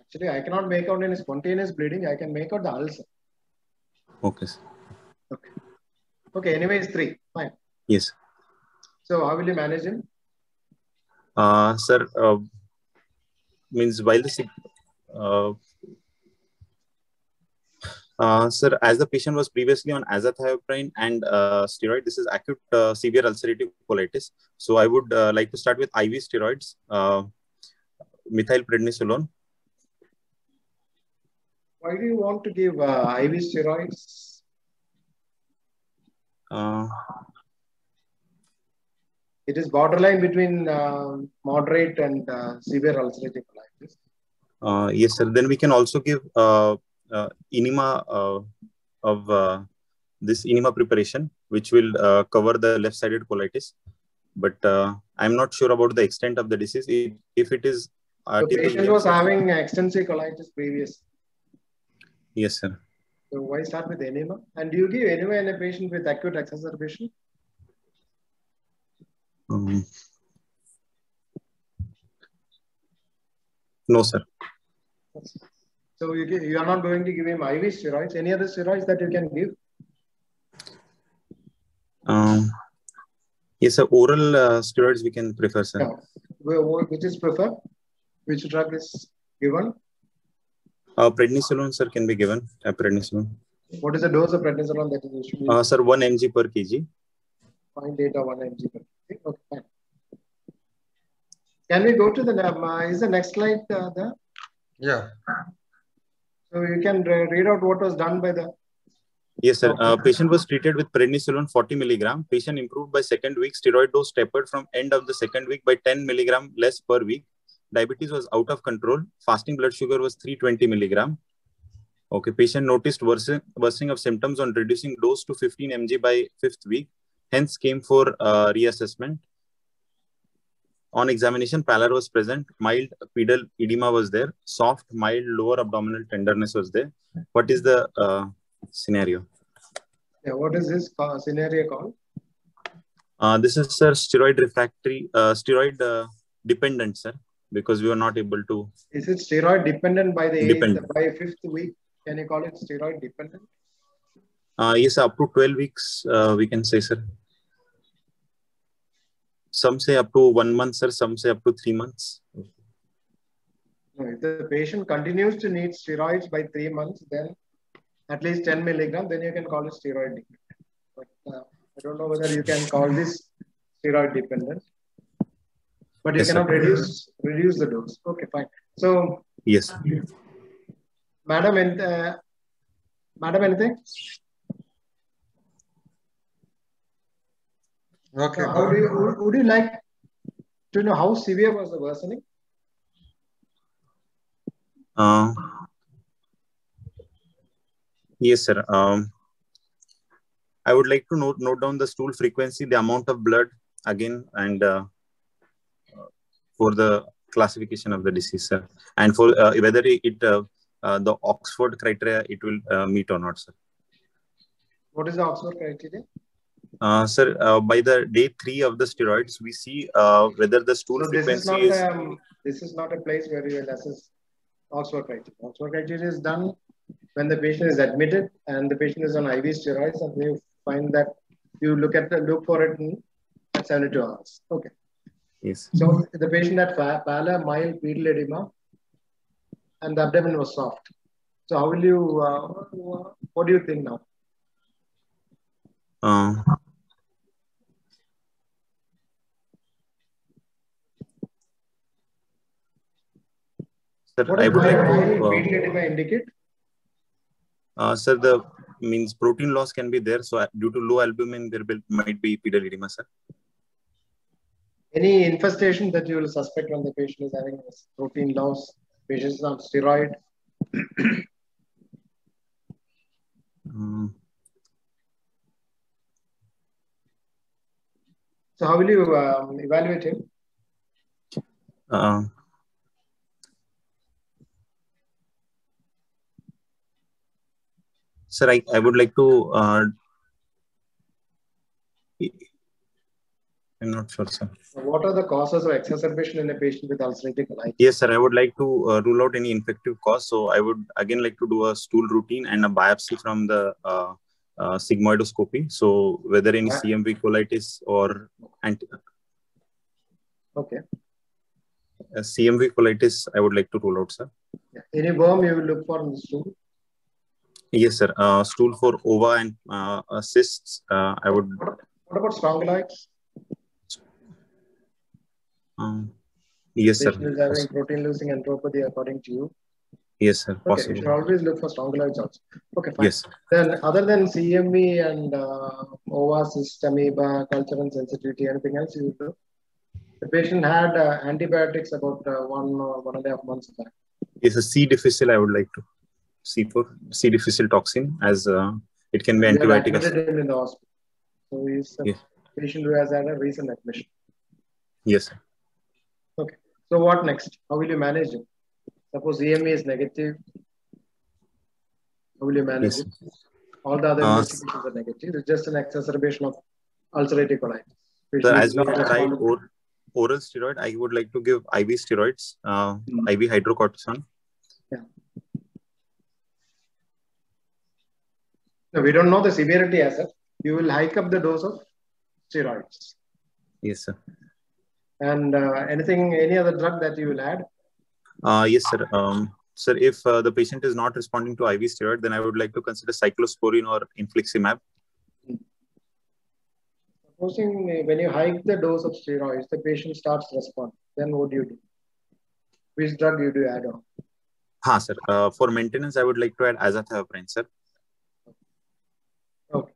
Actually, I cannot make out any spontaneous bleeding. I can make out the ulcer. Okay, sir. Okay. Okay, anyway, it's 3. Fine. Yes. So how will you manage him? Sir, means while the sir, as the patient was previously on azathioprine and steroid, this is acute severe ulcerative colitis. So I would like to start with IV steroids, methylprednisolone. Why do you want to give IV steroids? It is borderline between moderate and severe ulcerative colitis. Yes, sir. Then we can also give enema of this enema preparation, which will cover the left-sided colitis. But I'm not sure about the extent of the disease. If it is... The patient was having extensive colitis previous. Yes, sir. So why start with enema? And do you give enema in a patient with acute exacerbation? No, sir. So you are not going to give him IV steroids. Any other steroids that you can give? Yes, sir. Oral steroids we can prefer, sir. Yeah. Which is preferred? Which drug is given? Prednisolone, sir, can be given. Prednisolone. What is the dose of prednisolone that is usually? Sir, 1 mg per kg. 0.8 or 1 mg per kg. Okay, fine. Can we go to the is the next slide there? Yeah. So you can read out what was done by the... Yes, sir. Patient was treated with prednisolone 40 milligram. Patient improved by second week. Steroid dose tapered from end of the second week by 10 milligram less per week. Diabetes was out of control. Fasting blood sugar was 320 milligram. Okay. Patient noticed worsening of symptoms on reducing dose to 15 mg by 5th week. Hence came for reassessment. On examination, pallor was present. Mild pedal edema was there. Soft, mild, lower abdominal tenderness was there. What is the scenario? Yeah, what is this scenario called? This is, sir, steroid refractory, steroid dependent, sir, because we were not able to. Is it steroid dependent by the age, by 5th week? Can you call it steroid dependent? Yes, up to 12 weeks, we can say, sir. Some say up to 1 month, sir. Some say up to 3 months. No, if the patient continues to need steroids by 3 months, then at least 10 milligram, then you can call it steroid dependent. But I don't know whether you can call this steroid dependent. But you cannot reduce the dose. Okay, fine. So yes, madam, anything? Okay. Would you like to know how severe was the worsening? Yes, sir. I would like to note down the stool frequency, the amount of blood again, and for the classification of the disease, sir, and for whether the Oxford criteria it will meet or not, sir. What is the Oxford criteria? Sir, by the day 3 of the steroids, we see whether the stool frequency is. This is not a place where you will assess Oxford criteria. Oxford criteria is done when the patient is admitted and the patient is on IV steroids, and you find that you look for it in 72 hours. Okay. Yes. So the patient had pallor, mild pedal edema. and the abdomen was soft. So how will you, what do you think now? Sir, What I does would like mild to. fetal edema indicate? Sir, the means protein loss can be there. So due to low albumin, there might be pedal edema, sir. Any infestation that you will suspect when the patient is having protein loss, patient is on steroid? So how will you evaluate him? Sir, I would like to. I'm not sure, sir. What are the causes of exacerbation in a patient with ulcerative colitis? Yes, sir. I would like to rule out any infective cause. So I would again like to do a stool routine and a biopsy from the sigmoidoscopy. So whether any CMV colitis or CMV colitis, I would like to rule out, sir. Yeah. Any worm you will look for in the stool? Yes, sir. Stool for ova and cysts. I would. What about spondylitis? Yes, sir. Patient is having protein losing enteropathy according to you. Yes, sir. Okay, possible. you should always look for spondylitis also. Okay, fine. Yes. Then other than CMV and ova, cyst, amoeba, culture and sensitivity, anything else you do? The patient had antibiotics about 1 or 1.5 months back. Yes, a C. difficile I would like to. C. difficile toxin as it can be antibiotic. Admitted him in the hospital. So he's a patient who has had a recent admission. Yes, sir. Okay. So what next? How will you manage it? Suppose EMA is negative. How will you manage it? All the other investigations are negative. It's just an exacerbation of ulcerative colitis. So as we tried oral steroid, I would like to give IV steroids, IV hydrocortisone. Yeah. No, we don't know the severity as such. You will hike up the dose of steroids. Yes, sir. And any other drug that you will add? Yes, sir. Sir, if the patient is not responding to IV steroid, then I would like to consider cyclosporine or infliximab. Supposing when you hike the dose of steroids, the patient starts responding, then what do you do? Which drug do you add on? Sir. For maintenance, I would like to add azathioprine, sir. Okay.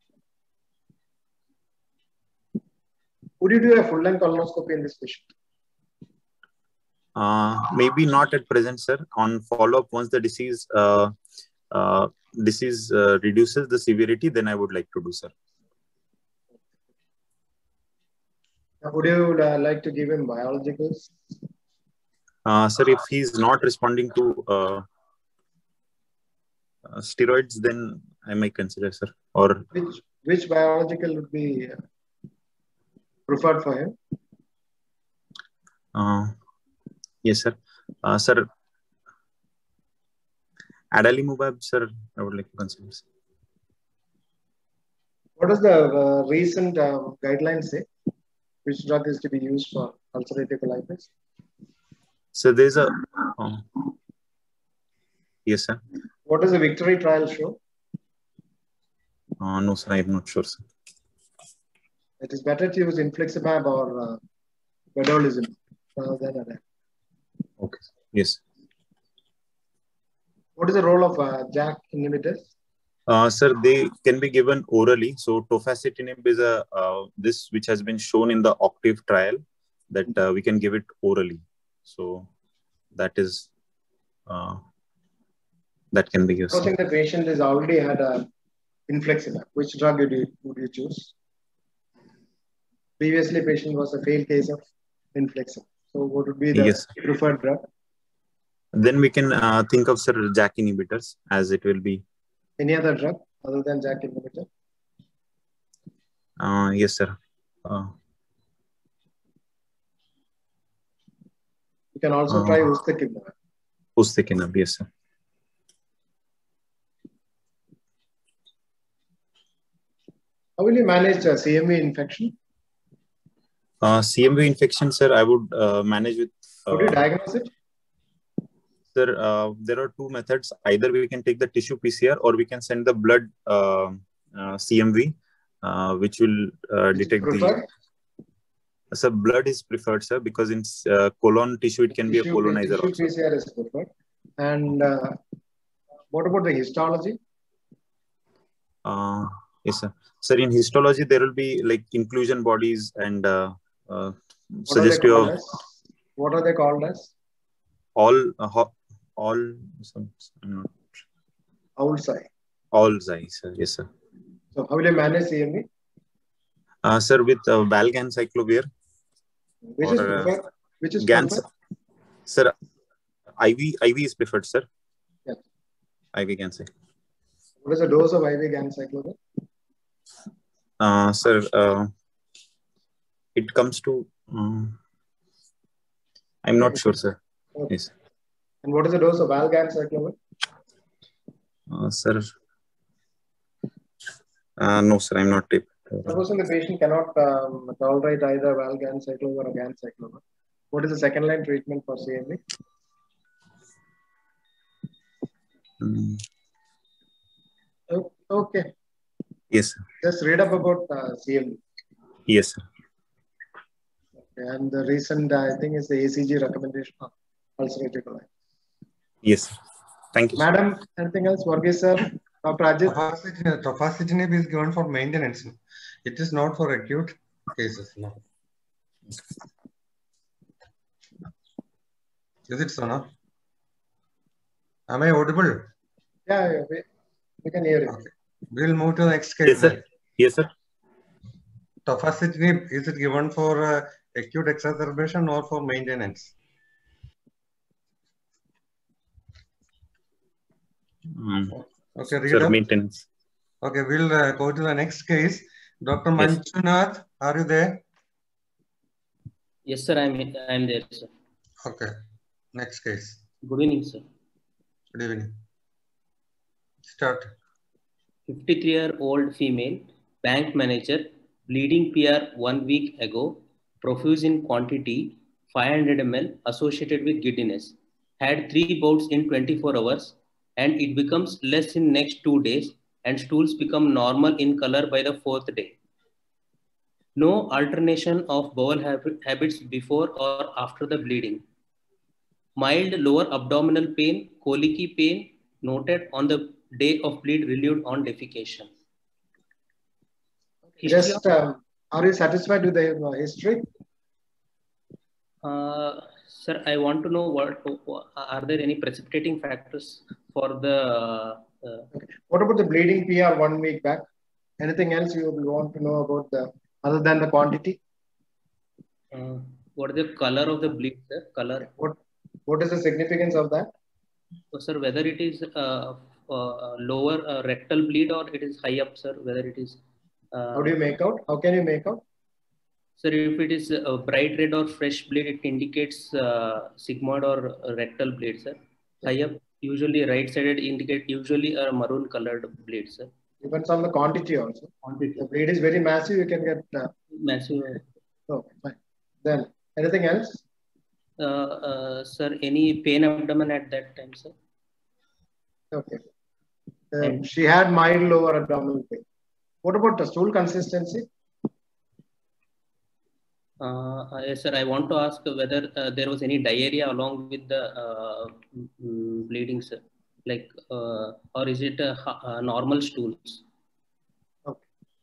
Would you do a full-length colonoscopy in this patient? Maybe not at present, sir. On follow-up, once the disease reduces the severity, then I would like to do, sir. Would you like to give him biologicals? Sir, if he's not responding to steroids, then I might consider, sir. Or which biological would be preferred for him? Yes, sir. Sir, adalimumab, sir, I would like to consider. What does the recent guidelines say? Which drug is to be used for ulcerative colitis? So there's a... yes, sir. What does the victory trial show? No, sir, I'm not sure, sir. It is better to use infliximab or vedolizumab rather than that. Okay. Yes. What is the role of JAK inhibitors? Sir, they can be given orally. So tofacitinib is this which has been shown in the OCTAVE trial that we can give it orally. So that is that can be used. Supposing the patient has already had infliximab, which drug would you choose? Previously, patient was a failed case of infliximab. So what would be the preferred drug? Then we can think of, sir, JAK inhibitors as it will be. Any other drug other than JAK inhibitor? Yes, sir. You can also try ustekinumab. Ustekinumab, yes, sir. How will you manage CMV infection? CMV infection, sir, I would manage with... Would you diagnose it? There are two methods. Either we can take the tissue PCR or we can send the blood CMV, which will detect the. So blood is preferred, sir, because in colon tissue it can be a colonizer also. Tissue PCR is preferred. And what about the histology? Yes, sir. Sir, in histology there will be like inclusion bodies and suggestive of. What are they called as? All-Zi, sir. Yes, sir. So how will you manage CMV? Sir, with valganciclovir. Which is preferred? Which is preferred? Sir, IV is preferred, sir. Yeah. IV ganciclovir. What is the dose of IV ganciclovir? Sir, it comes to. I'm not sure, sir. Okay. Yes. And what is the dose of valganciclovir? Sir, no, sir, I'm not able. Supposing the patient cannot tolerate either valganciclovir or ganciclovir, what is the second line treatment for CMV? Okay. Yes, sir. Just read up about CMV. Yes, sir. Okay. And the recent, I think, is the ACG recommendation of ulcerative colitis. Yes, sir. Thank you. Madam, anything else? Varghese sir? Dr. Ajit? Tofacitinib is given for maintenance. It is not for acute cases. No. Is it so now? Am I audible? Yeah, we can hear you. Okay. We'll move to the next case. Yes, sir. Yes, sir. Tofacitinib, is it given for acute exacerbation or for maintenance? Okay, read sir, up. Maintenance. Okay, we'll go to the next case. Dr. Manjunath, are you there? Yes, sir, I'm there, sir. Okay, next case. Good evening, sir. Good evening. Start. 53-year-old female, bank manager, bleeding PR 1 week ago, profuse in quantity, 500 ml, associated with giddiness. Had 3 bouts in 24 hours, and it becomes less in next 2 days, and stools become normal in color by the 4th day. No alternation of bowel habits before or after the bleeding. Mild lower abdominal pain, colicky pain noted on the day of bleed, relieved on defecation. Just, are you satisfied with the history? Sir, I want to know are there any precipitating factors for the... Okay. What about the bleeding PR 1 week back? Anything else you want to know about other than the quantity? What is the color of the bleed, sir? Color. What is the significance of that? So, sir, whether it is lower rectal bleed or it is high up, sir, whether it is... How do you make out? How can you make out? Sir, if it is a bright red or fresh bleed, it indicates sigmoid or rectal bleed, sir. High up, usually right-sided, indicate usually a maroon colored bleed, sir. Depends on the quantity also. Quantity. The bleed is very massive, you can get... massive. Okay, fine. Then, anything else? Sir, any pain abdomen at that time, sir? Okay. She had mild lower abdominal pain. What about the stool consistency? Yes, sir. I want to ask whether there was any diarrhea along with the bleeding, sir. Like, or is it normal stools? Okay.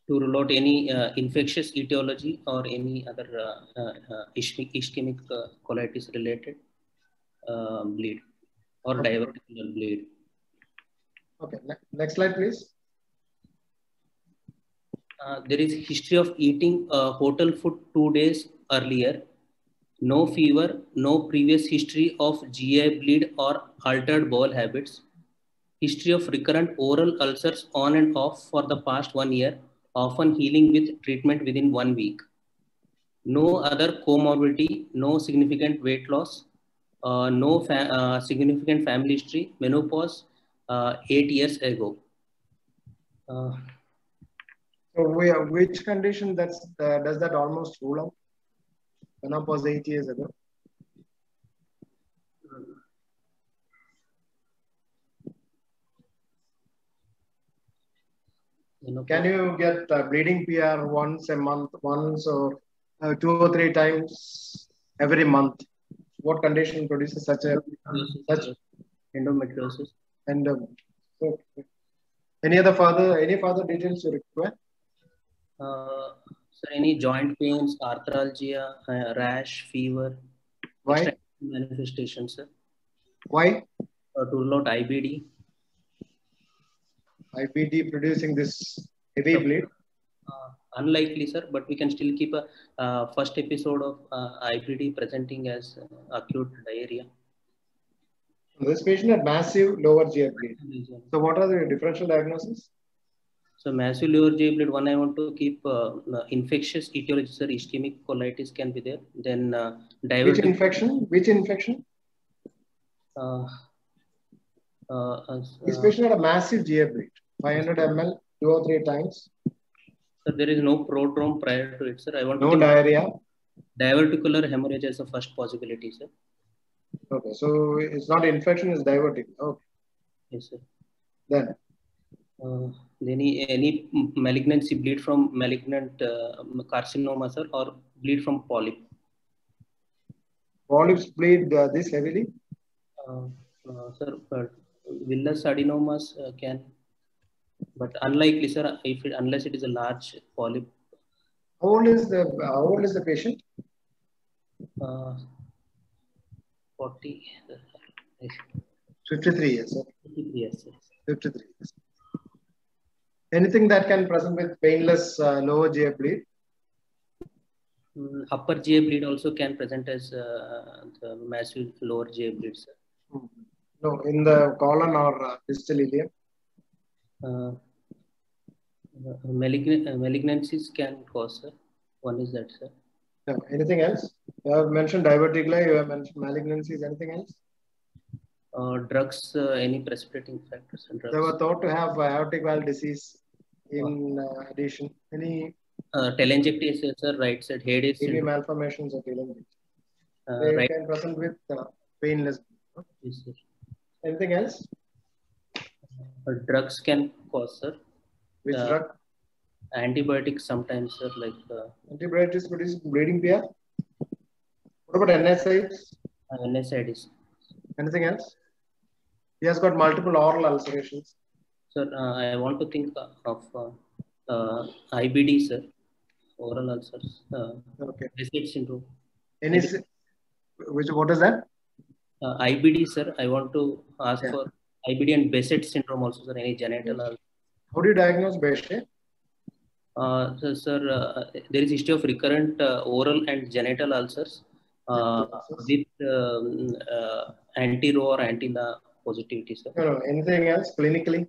To rule out any infectious etiology or any other ischemic colitis related bleed or diverticular bleed. Okay. Next slide, please. There is history of eating hotel food 2 days earlier. No fever, no previous history of GI bleed or altered bowel habits. History of recurrent oral ulcers on and off for the past 1 year, often healing with treatment within 1 week. No other comorbidity, no significant weight loss, no significant family history, menopause 8 years ago. So which condition does that almost rule out? Menopause 8 years ago. Can you get bleeding PR once a month, once or 2 or 3 times every month? What condition produces such endometriosis? And okay. Any further details you require? Sir, any joint pains, arthralgia, rash, fever? Why? Manifestations, sir. Why? To rule out IBD. IBD producing this heavy bleed? Unlikely, sir, but we can still keep a first episode of IBD presenting as acute diarrhea. This patient had massive lower GI bleed. So what are the differential diagnoses? So massive lower GI bleed, one I want to keep infectious etiology, sir, ischemic colitis can be there. Then Which infection? Which infection? This patient had a massive GI bleed, 500 ml, 2 or 3 times. So there is no prodrome prior to it, sir. I want no diarrhea. Diverticular hemorrhage is the first possibility, sir. Okay, so it's not infection, it's divertic. Okay. Yes, sir. Then? Any malignancy, bleed from malignant carcinoma, sir, or bleed from polyp? Polyps bleed this heavily? Sir, villous adenomas can, but unlikely, sir, unless it is a large polyp. How old is the patient? 40. 53 years. Okay. 53 years. 53 years. Anything that can present with painless lower GI bleed? Upper GI bleed also can present as the massive lower GI bleed, sir. No, in the colon or distal ileum? Malignancies can cause, sir. One is that, sir. No, anything else? You have mentioned diverticular, you have mentioned malignancies, anything else? Drugs, any precipitating factors and drugs. They were thought to have aortic valve disease in addition. Any telangiectasia, sir, right side head is AV malformations or telangiectasia. They right. can present with painless. Yes, sir. Anything else? Drugs can cause, sir. Which drug? Antibiotics sometimes, sir, like antibiotics produce bleeding PR. What about NSAIDs? NSAIDs. Anything else? He has got multiple oral ulcerations. Sir, I want to think of IBD, sir. Oral ulcers. Okay. Behçet syndrome. What is that? IBD, sir. I want to ask for IBD and Behçet syndrome also, sir. Any genital ulcer. How do you diagnose Behçet? So, sir, there is history of recurrent oral and genital ulcers with anti-Rho or anti-La positivity, sir. No, anything else clinically?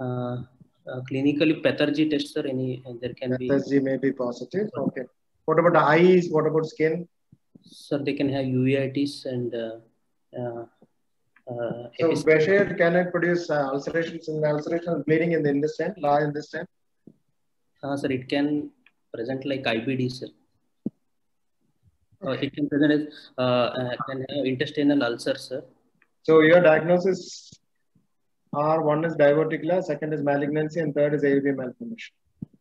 Clinically, Pethargy test, sir. There can be. Pethargy may be positive. Okay. What about the eyes? What about skin? Sir, they can have uveitis and. So, Behçet can it produce ulcerations bleeding in the intestine, large intestine? Sir, it can present like IBD, sir. It can present as can have intestinal ulcer, sir. So your diagnosis are one is diverticular, second is malignancy, and third is AV malformation.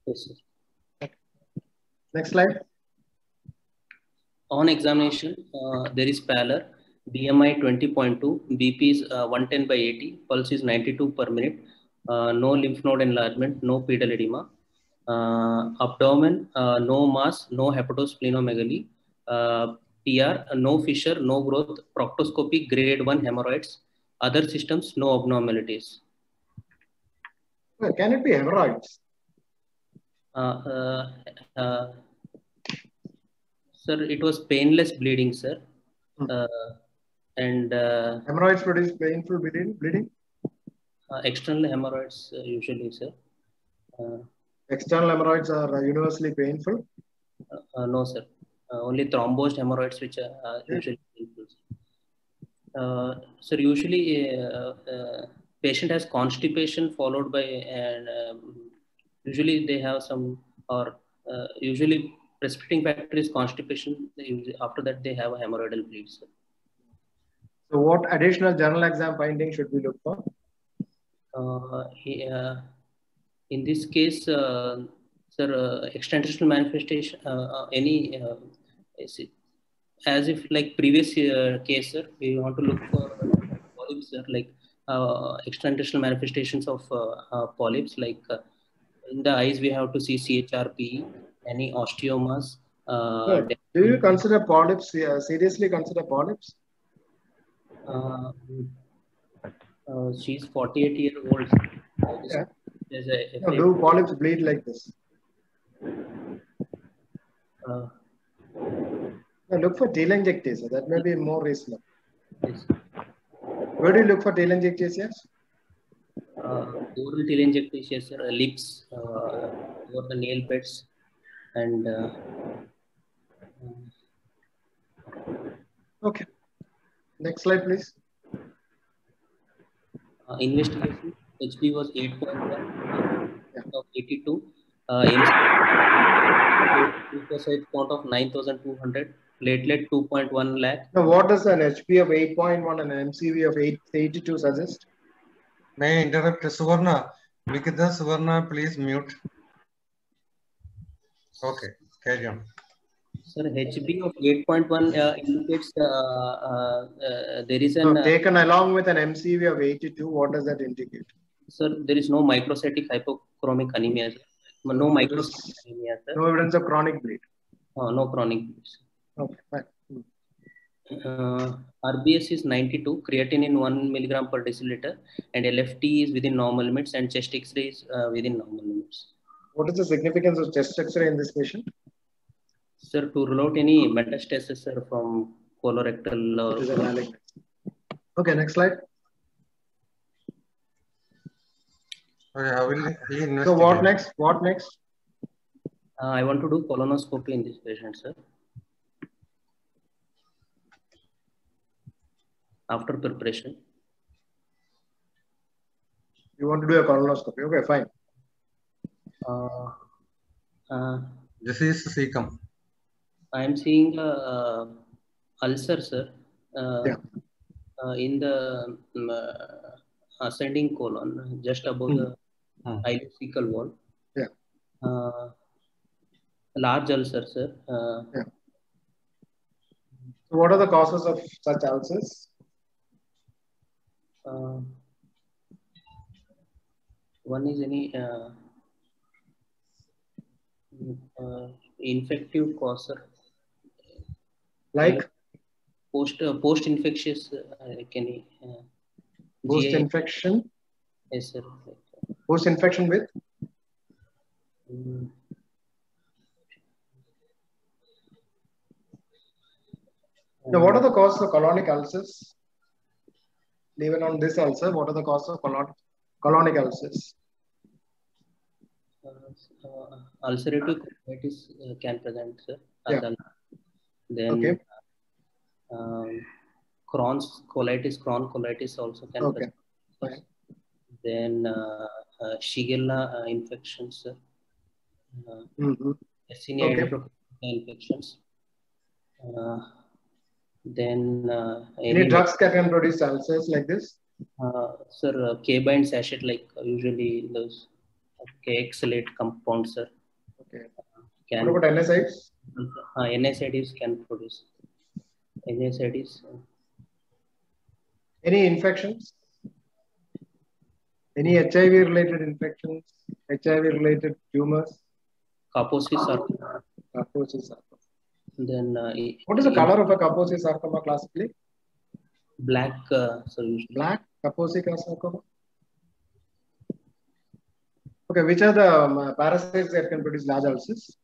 Yes, sir. Okay. Next slide. On examination, there is pallor, BMI 20.2, BP is 110 by 80, pulse is 92 per minute, no lymph node enlargement, no pedal edema. Abdomen, no mass, no hepatosplenomegaly, PR, no fissure, no growth, proctoscopy, grade 1 hemorrhoids, other systems, no abnormalities. Well, can it be hemorrhoids? Sir, it was painless bleeding, sir. And hemorrhoids produce painful bleeding? External hemorrhoids usually, sir. External hemorrhoids are universally painful? No, sir. Only thrombosed hemorrhoids, which are usually painful. Sir, usually patient has constipation followed by, and usually they have some, or usually precipitating factor is constipation. After that, they have a hemorrhoidal bleed, sir. So what additional general exam findings should we look for? In this case, sir, extraintestinal manifestation, as if like previous case, sir, we want to look for polyps, sir, like extraintestinal manifestations of polyps, like in the eyes we have to see CHRP, any osteomas. Do you consider polyps? Seriously consider polyps? She's 48-year-old. Yeah. No, do polyps bleed like this? No, look for telangiectasia. That may be more reasonable. Yes. Where do you look for telangiectasia? Oral telangiectasia, sir, lips, over the nail beds, and okay. Next slide, please. Investigation. HB was 8.1 of 82. Leukocyte count of 9,200. Platelet 2.1 lakh. Now, what does an HB of 8.1 and an MCV of 82 suggest? May I interrupt Suvarna? Vikita, Suvarna, please mute. Okay, carry on. Sir, HB of 8.1 indicates there is an... taken along with an MCV of 82, what does that indicate? Sir, there is no microcytic hypochromic anemia. No microcytic anemia, sir. No evidence of chronic bleed. No chronic bleed. Okay, fine. RBS is 92, creatinine 1 milligram per deciliter, and LFT is within normal limits, and chest X-ray is within normal limits. What is the significance of chest X-ray in this patient? Sir, to rule out any metastasis, sir, from colorectal or... Okay, next slide. Okay, how will he investigate? So what next? What next? I want to do colonoscopy in this patient, sir. After preparation. You want to do a colonoscopy? Okay, fine. This is cecum. I am seeing ulcer, sir, in the ascending colon, just above the ileocecal wall. Yeah. Large ulcer, sir. So what are the causes of such ulcers? One is any infective cause, sir. Like? Post-infectious, post-infection? Yes, sir. Post-infection with? Now, what are the causes of colonic ulcers? Even on this ulcer, what are the causes of colonic ulcers? Ulcerative colitis can present, sir. Yeah. Then Crohn's colitis also can present. Fine. Then Shigella infections, sir. Yersinia infections. Then any drugs that can produce ulcers like this? Sir, K-bind sachet, like usually those K-xylate compounds, sir. Okay. What about NSAIDs? NSAIDs can produce. NSAIDs. Any infections? Any HIV-related infections? HIV-related tumors? Kaposi sarcoma. Kaposi sarcoma. Then, what is the color of a Kaposi sarcoma classically? Black solution. Black Kaposi sarcoma. Okay, which are the parasites that can produce large ulcers?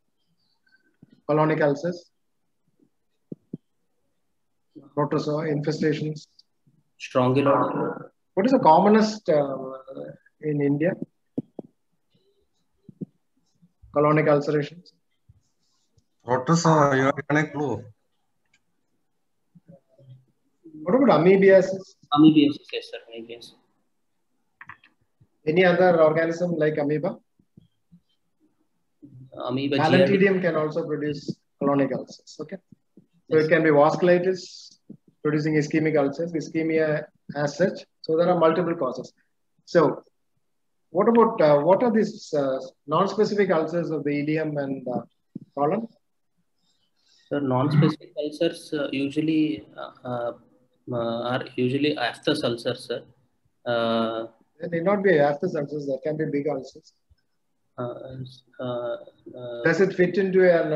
Colonic ulcers? Protozoa infestations? Strongyloides. What is the commonest in India? Colonic ulcerations? Protozoa, you have given a clue. What about amoebiasis? Amoebiasis, yes, sir. Amoebiasis. Any other organism like amoeba? Amoeba. Allantidium can also produce colonic ulcers. Okay. So it can be vasculitis producing ischemic ulcers, ischemia as such. So there are multiple causes. So What about what are these non-specific ulcers of the ileum and colon? So non-specific ulcers usually are usually aphthous ulcers, sir. They need not be aphthous ulcers. There can be big ulcers. Does it fit into an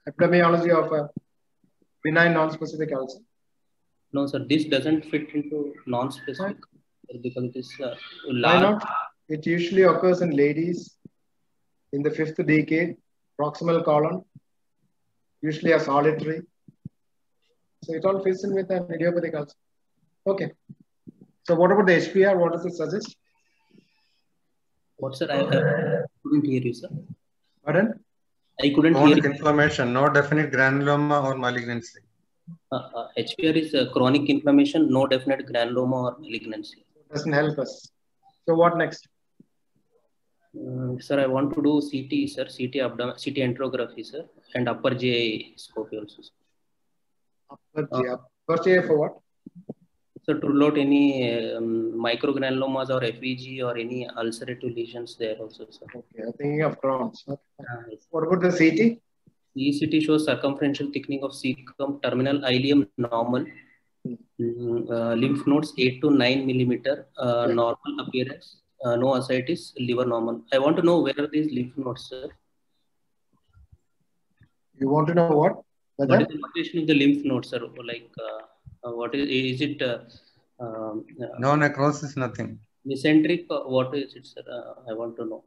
epidemiology of a benign non-specific ulcer? No, sir. This doesn't fit into non-specific because it is large. Why not? It usually occurs in ladies in the 5th decade, proximal colon, usually a solitary. So it all fits in with an idiopathic ulcer. Okay. So what about the HPR? What does it suggest? What, sir? I couldn't hear you, sir. Pardon? I couldn't hear Chronic you. inflammation, no definite granuloma or malignancy. HPR is chronic inflammation, no definite granuloma or malignancy. Doesn't help us. So what next? Sir, I want to do CT, sir, CT enterography, sir, and upper GI scope also. Upper GI for what? So to rule out any microgranulomas or FVG or any ulcerative lesions there also, sir. Okay, I'm thinking of Crohn's. Okay. What about the CT? ECT shows circumferential thickening of cecum, terminal ileum normal, lymph nodes 8 to 9 millimeter, normal appearance, no ascites, liver normal. I want to know where are these lymph nodes, sir? You want to know what? What is the location of the lymph nodes, sir? Like, what is it? No necrosis, nothing. Mesenteric, what is it, sir? I want to know.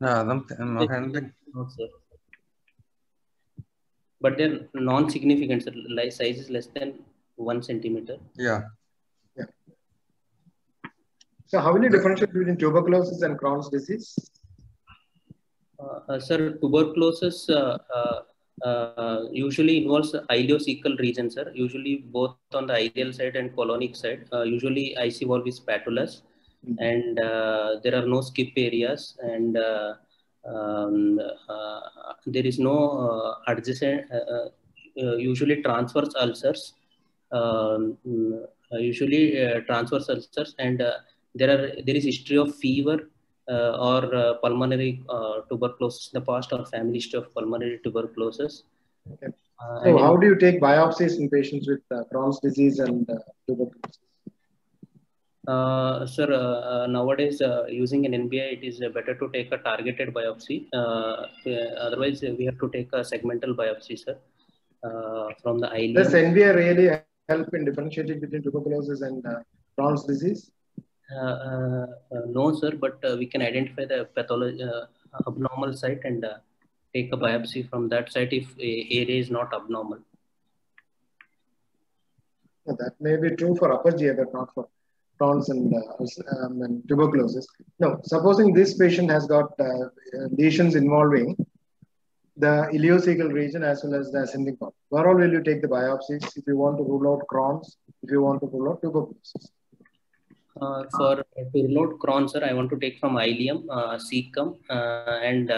No, sir. But they're non-significant, sir. Size is less than 1 centimeter. Yeah. Yeah. So how will you differentiate between tuberculosis and Crohn's disease? Sir, tuberculosis usually involves ileocecal region, sir. Usually both on the ileal side and colonic side. Usually IC valve is patulous, and there are no skip areas, and there is no adjacent, usually transverse ulcers, transverse ulcers, and there is history of fever or pulmonary tuberculosis in the past, or family history of pulmonary tuberculosis. Okay. So how do you take biopsies in patients with Crohn's disease and tuberculosis? Sir, nowadays using an NBI, it is better to take a targeted biopsy. Otherwise, we have to take a segmental biopsy, sir, from the ileum. Does NBI really help in differentiating between tuberculosis and Crohn's disease? No, sir, but we can identify the pathology, abnormal site, and take a biopsy from that site if area is not abnormal. That may be true for upper GI, but not for Crohn's and tuberculosis. No, supposing this patient has got lesions involving the ileocecal region as well as the ascending part. Where all will you take the biopsies if you want to rule out Crohn's, if you want to rule out tuberculosis? For to rule out Crohn's, sir, I want to take from ileum, cecum, and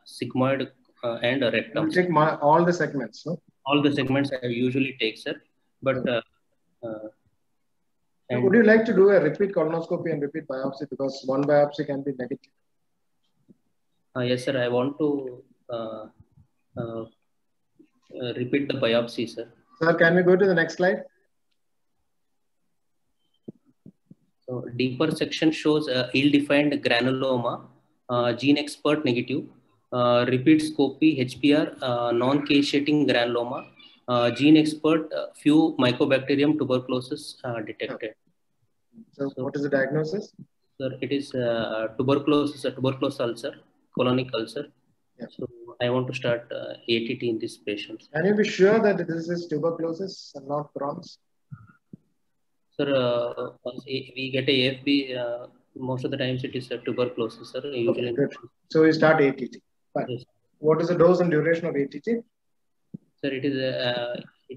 sigmoid and rectum. You take all the segments, no? All the segments I usually take, sir. But would you like to do a repeat colonoscopy and repeat biopsy, because one biopsy can be negative? Yes, sir. I want to repeat the biopsy, sir. Sir, can we go to the next slide? So deeper section shows ill-defined granuloma, gene expert negative, repeat scopy, HPR, non-caseating granuloma, gene expert, few mycobacterium tuberculosis detected. So what is the diagnosis? Sir, it is tuberculosis, a tuberculous ulcer, colonic ulcer. Yeah. So I want to start ATT in this patient. Can you be sure that this is tuberculosis and not Crohn's? Sir, once we get a AFB, most of the times it is a tuberculosis, sir. Usually. Okay, so we start ATT. Fine. Yes. What is the dose and duration of ATT? Sir, it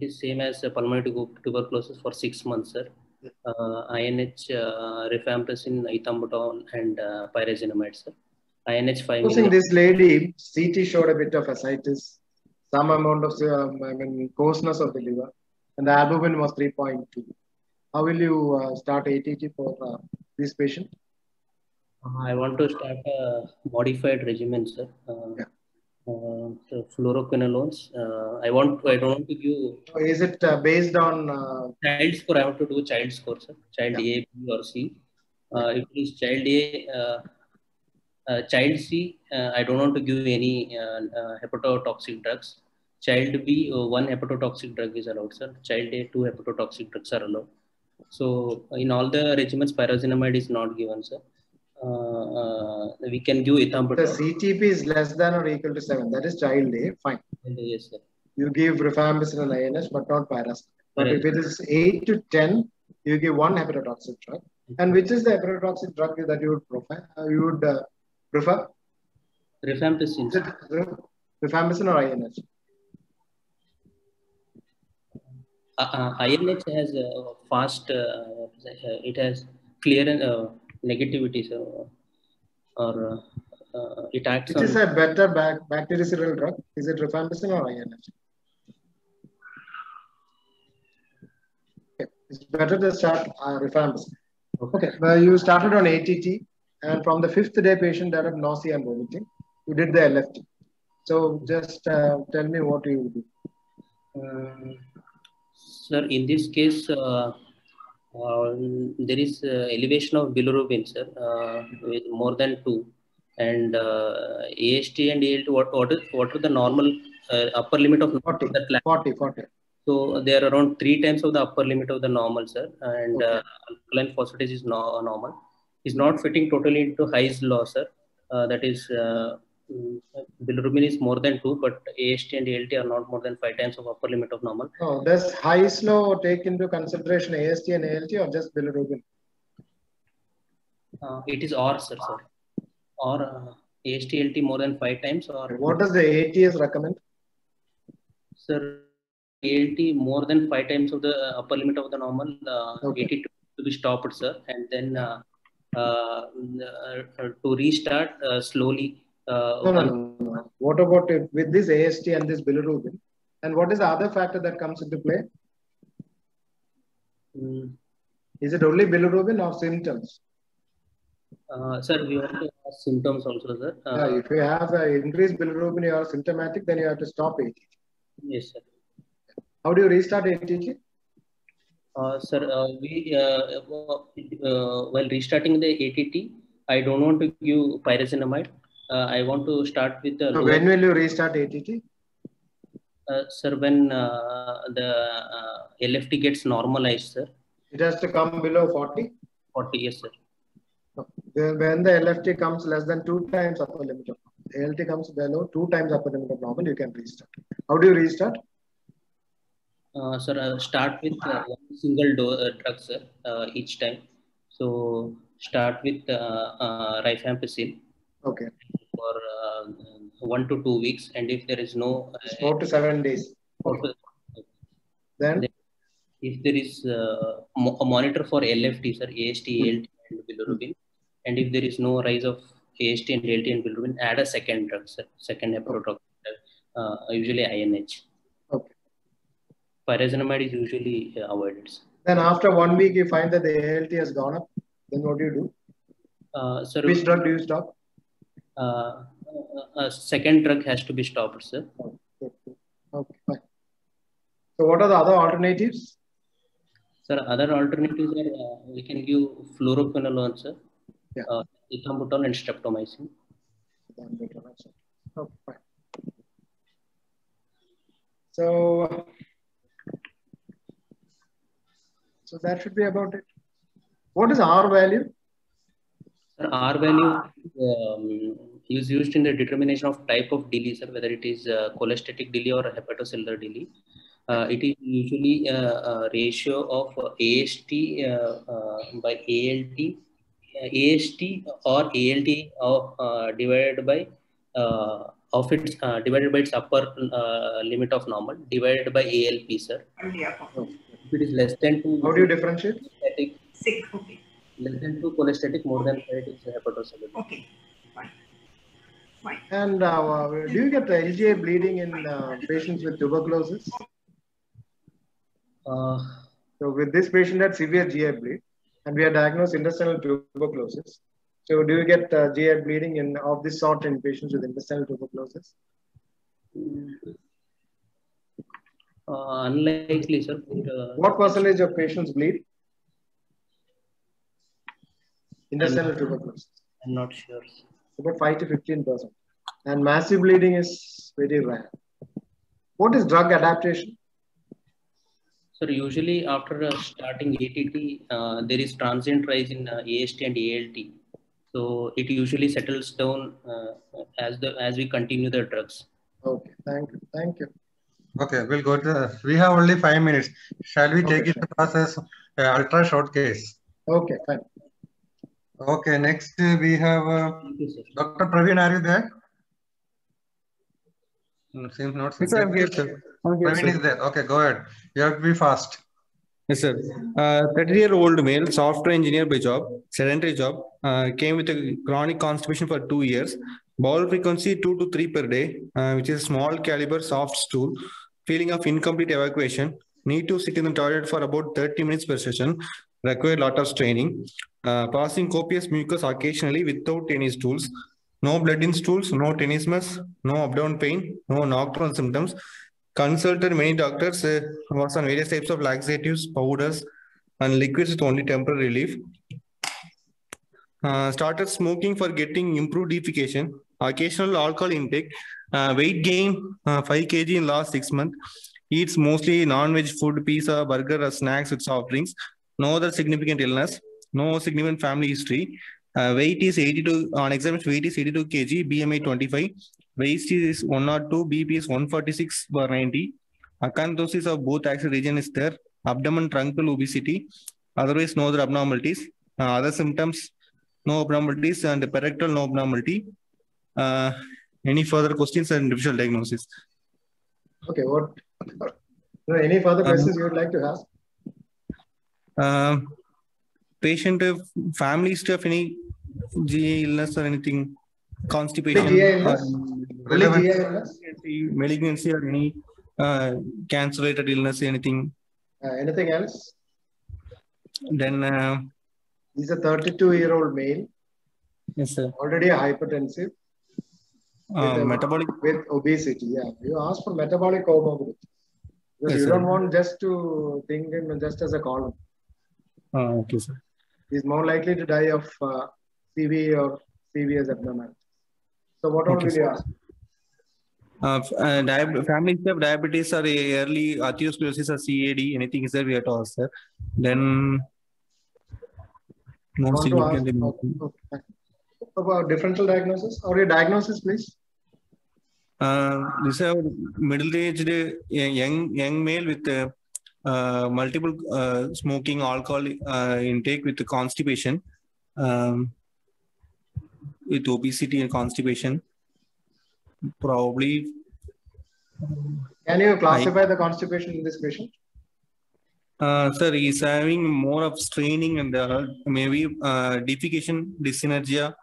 is same as pulmonary tuberculosis for 6 months, sir. INH, rifampicin, ethambutol, and pyrazinamide, sir. INH 5 Supposing this lady, CT showed a bit of ascites, some amount of coarseness of the liver, and the albumin was 3.2. How will you start ATT for this patient? I want to start a modified regimen, sir. So fluoroquinolones. I don't want to give. Is it based on child score? I want to do child score, sir. Child A, B, or C. If it is child A, child C, I don't want to give any hepatotoxic drugs. Child B, one hepatotoxic drug is allowed, sir. Child A, two hepatotoxic drugs are allowed. So in all the regimens, pyrazinamide is not given, sir. We can give ethambutol. The CTP is less than or equal to 7. That is child A. Fine. Yes, sir. You give rifampicin and INS, but not pyrazinamide. But if it is 8 to 10, you give one hepatotoxic drug. And which is the hepatotoxic drug that you would prefer? Rifampicin. Is it rifampicin or INS? INH has a fast, it has clear negativity, so, or it acts. Which is a better bactericidal drug? Is it rifampicin or INH? Okay. It's better to start rifampicin. Okay, well, you started on ATT, and from the 5th day, patient developed nausea and vomiting. You did the LFT. So just tell me what you do. Sir, in this case, there is elevation of bilirubin, sir, with more than 2. And AST and ALT, what are the normal upper limit of 40. So they are around 3 times of the upper limit of the normal, sir. And alkaline phosphatase is normal. Is not fitting totally into Hy's law, sir. That is, bilirubin is more than 2, but AST and ALT are not more than 5 times of upper limit of normal. Oh, does Hy's law take into consideration AST and ALT or just bilirubin? It is or, sir. Or AST, ALT more than 5 times. Or what does the ATS recommend? Sir, ALT more than 5 times of the upper limit of the normal, AT to be stopped, sir. And then to restart slowly. No. What about with this AST and this bilirubin? And what is the other factor that comes into play? Is it only bilirubin or symptoms? Sir, we want to have symptoms also, sir. If you have increased bilirubin, you are symptomatic, then you have to stop ATT. Yes, sir. How do you restart ATT? Sir, while restarting the ATT, I don't want to give pyrazinamide. I want to start with the. So when will you restart ATT? Sir, when the LFT gets normalized, sir. It has to come below 40? 40, yes, sir. When the LFT comes less than 2 times upper limit of normal, ALT comes below 2 times upper limit of normal, you can restart. How do you restart? Sir, I'll start with one single drug, sir, each time. So start with rifampicin. Okay. For 1 to 2 weeks, and if there is no 4 to 7 days. Okay. Then if there is a monitor for LFT, sir, AST, ALT, and bilirubin, and if there is no rise of AST and ALT and bilirubin, add a second drug, sir, second hepatotoxic drug, usually INH. Okay. Pyrazinamide is usually avoided. Then after 1 week, you find that the ALT has gone up. Then what do you do? Sir, which drug do you stop? A second drug has to be stopped, sir. Okay, fine. So what are the other alternatives? Sir, other alternatives are we can give fluoroquinolone, sir. Yeah. Ethambutol and streptomycin. Okay, fine. So that should be about it. What is R value? Sir, R value is used in the determination of type of DILI, sir, whether it is cholestatic DILI or hepatocellular DILI. It is usually a ratio of AST by ALT, AST or ALT divided by divided by its upper limit of normal divided by ALP, sir. If it is less than 2, how do you differentiate? Sick. Okay. Less than 2 cholestatic, more than 5 is hepatocellular. Okay. Fine. And do you get LGA bleeding in patients with tuberculosis? So with this patient had severe GI bleed, and we had diagnosed intestinal tuberculosis. So do you get GI bleeding of this sort in patients with intestinal tuberculosis? Unlikely, sir. What percentage of patients bleed? Intestinal tuberculosis. I'm not sure. About 5 to 15%. And massive bleeding is very rare. What is drug adaptation? So usually after starting ATT, there is transient rise in AST and ALT. So it usually settles down as we continue the drugs. Okay, thank you. Okay, we'll go to. We have only 5 minutes. Shall we take it as ultra short case? Okay, fine. Okay, next we have Dr. Praveen. Are you there? Seems not. Yes, sir, I'm here, sir. Praveen is there. Okay, go ahead. You have to be fast. Yes, sir. 30-year-old male, software engineer by job, sedentary job, came with a chronic constipation for 2 years. Bowel frequency 2 to 3 per day, which is small caliber soft stool. Feeling of incomplete evacuation. Need to sit in the toilet for about 30 minutes per session. Require lot of straining. Passing copious mucus occasionally without any stools. No blood in stools, no tenesmus, no abdominal pain, no nocturnal symptoms. Consulted many doctors, was on various types of laxatives, powders, and liquids with only temporary relief. Started smoking for getting improved defecation. Occasional alcohol intake. Weight gain 5 kg in last 6 months. Eats mostly non-veg food, pizza, burger, or snacks with soft drinks. No other significant illness. No significant family history. Weight is 82, on examination weight is 82 kg, BMI 25. Waist is 102, BP is 146/90. Acanthosis of both axial region is there. Abdomen truncal obesity. Otherwise, no other abnormalities. Other symptoms, no abnormalities, and parectal, no abnormality. Any further questions and differential diagnosis? Okay, any further questions you would like to ask? Patient family history of any GI illness or anything, constipation, malignancy or any cancer-related illness, anything. Anything else? Then he's a 32-year-old male. Yes, sir. Already a hypertensive. Metabolic with obesity. Yeah, you ask for metabolic comorbidity because you don't want just to think him just as a column. Okay, sir. He's more likely to die of CV or CVS abnormality. So what all will you ask? Family history of diabetes or early atherosclerosis or CAD, anything is there we have to ask, sir. Then no significant. About differential diagnosis or your diagnosis, please. This is a middle-aged young male with multiple smoking, alcohol intake with constipation, with obesity and constipation. Probably. Can you classify the constipation in this patient? Sir, he's having more of straining and maybe defecation, dyssynergia.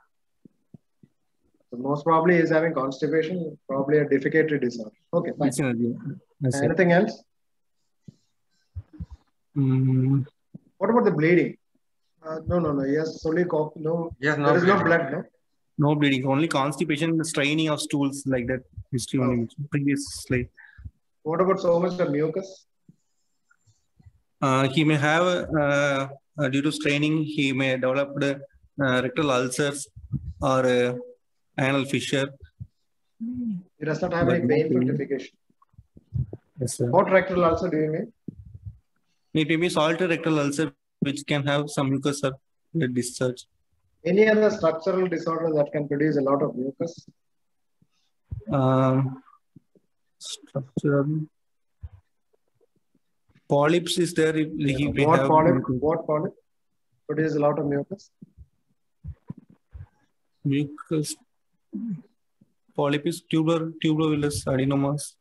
So most probably is having constipation, probably a defecatory disorder. Okay, fine. Yes, anything else? What about the bleeding? No. Yes, only cough. No, yes, there is no blood. No. No bleeding. Only constipation, straining of stools like that. History only previous slide. What about so much of mucus? He may have due to straining. He may develop rectal ulcers or anal fissure. He does not have any painful defecation. Yes, sir. What rectal ulcer do you mean? It may be salty rectal ulcer, which can have some mucus or discharge. Any other structural disorder that can produce a lot of mucus? Structural polyps is there. What polyp produces a lot of mucus? Mucus. Polyp is tuberculous adenomas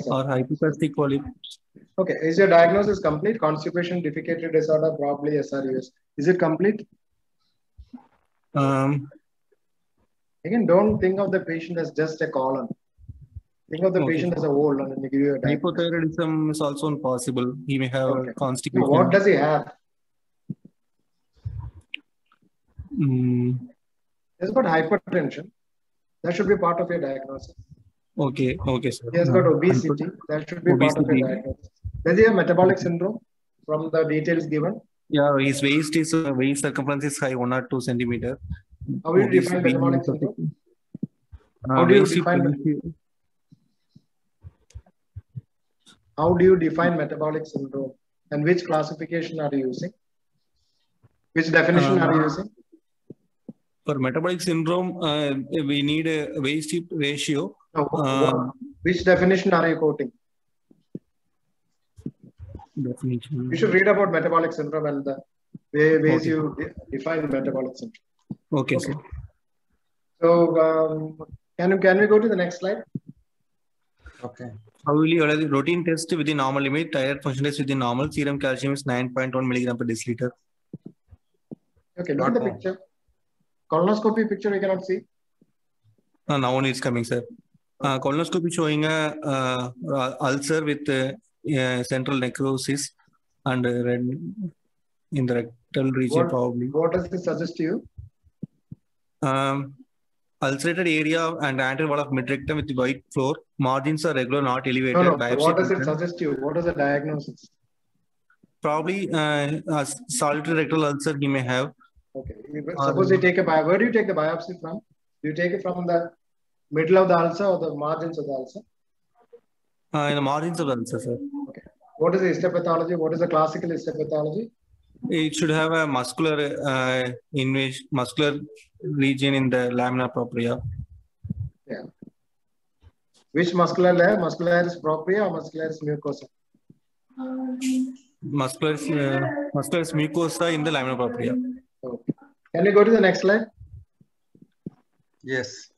or hypoplastic polyps. Okay, is your diagnosis complete? Constipation, defecatory disorder, probably SRUS. Is it complete? Again, don't think of the patient as just a column. Think of the patient as a whole and give you a diagnosis. Hypothyroidism is also impossible. He may have constipation. So what does he have? He's got hypertension. That should be part of your diagnosis. Okay, okay, sir. He has got obesity. That should be part of your diagnosis. Does he have metabolic syndrome from the details given? Yeah, his waist circumference is high, 1 or 2 centimeter. How do you define metabolic syndrome? How do you define metabolic syndrome? And which classification are you using? Which definition are you using? For metabolic syndrome, we need a waist hip ratio. Which definition are you quoting? Definition. You should read about metabolic syndrome and the ways you define metabolic syndrome. Okay, sir. So can we go to the next slide? Okay. How will you allow the routine test within normal limit, thyroid function test within normal, serum calcium is 9.1 milligram per deciliter. Okay, look at the picture. Colonoscopy picture we cannot see. Now only it's coming, sir. Colonoscopy showing a ulcer with central necrosis and red in the rectal region probably. What does this suggest to you? Ulcerated area and anterior wall of midrectum with white floor. Margins are regular, not elevated. No. What does it suggest to you? What is the diagnosis? Probably a solitary rectal ulcer he may have. Okay. Suppose you take a biopsy. Where do you take the biopsy from? Do you take it from the middle of the ulcer or the margins of the ulcer? In the margins of the ulcer, sir. Okay. What is the histopathology? What is the classical histopathology? It should have a muscular muscular region in the lamina propria. Yeah. Which muscular layer? Muscularis propria or muscularis mucosa? Muscularis mucosa in the lamina propria. Okay. Can you go to the next slide? Yes.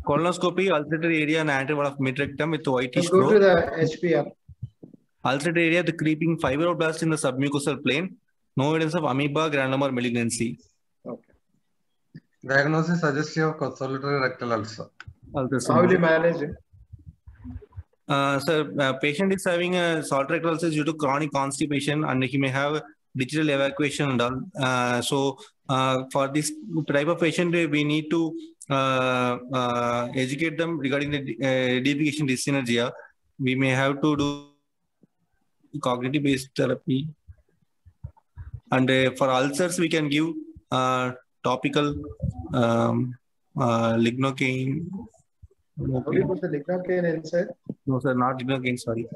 Colonoscopy, ulcerated area and anterior wall of midrectum with whitish floor. Go to the HPR. Ulcerated area, the creeping fibroblast in the submucosal plane. No evidence of amoeba, granuloma, malignancy. Okay. Diagnosis suggestive of solitary rectal ulcer. How will you manage it? Sir, patient is having a solitary rectal ulcer due to chronic constipation and he may have digital evacuation and all. So for this type of patient, we need to educate them regarding the devication dyssynergia. We may have to do cognitive based therapy. And for ulcers, we can give topical lignocaine. How do you put the lignocaine inside? No, sir, not lignocaine, sorry.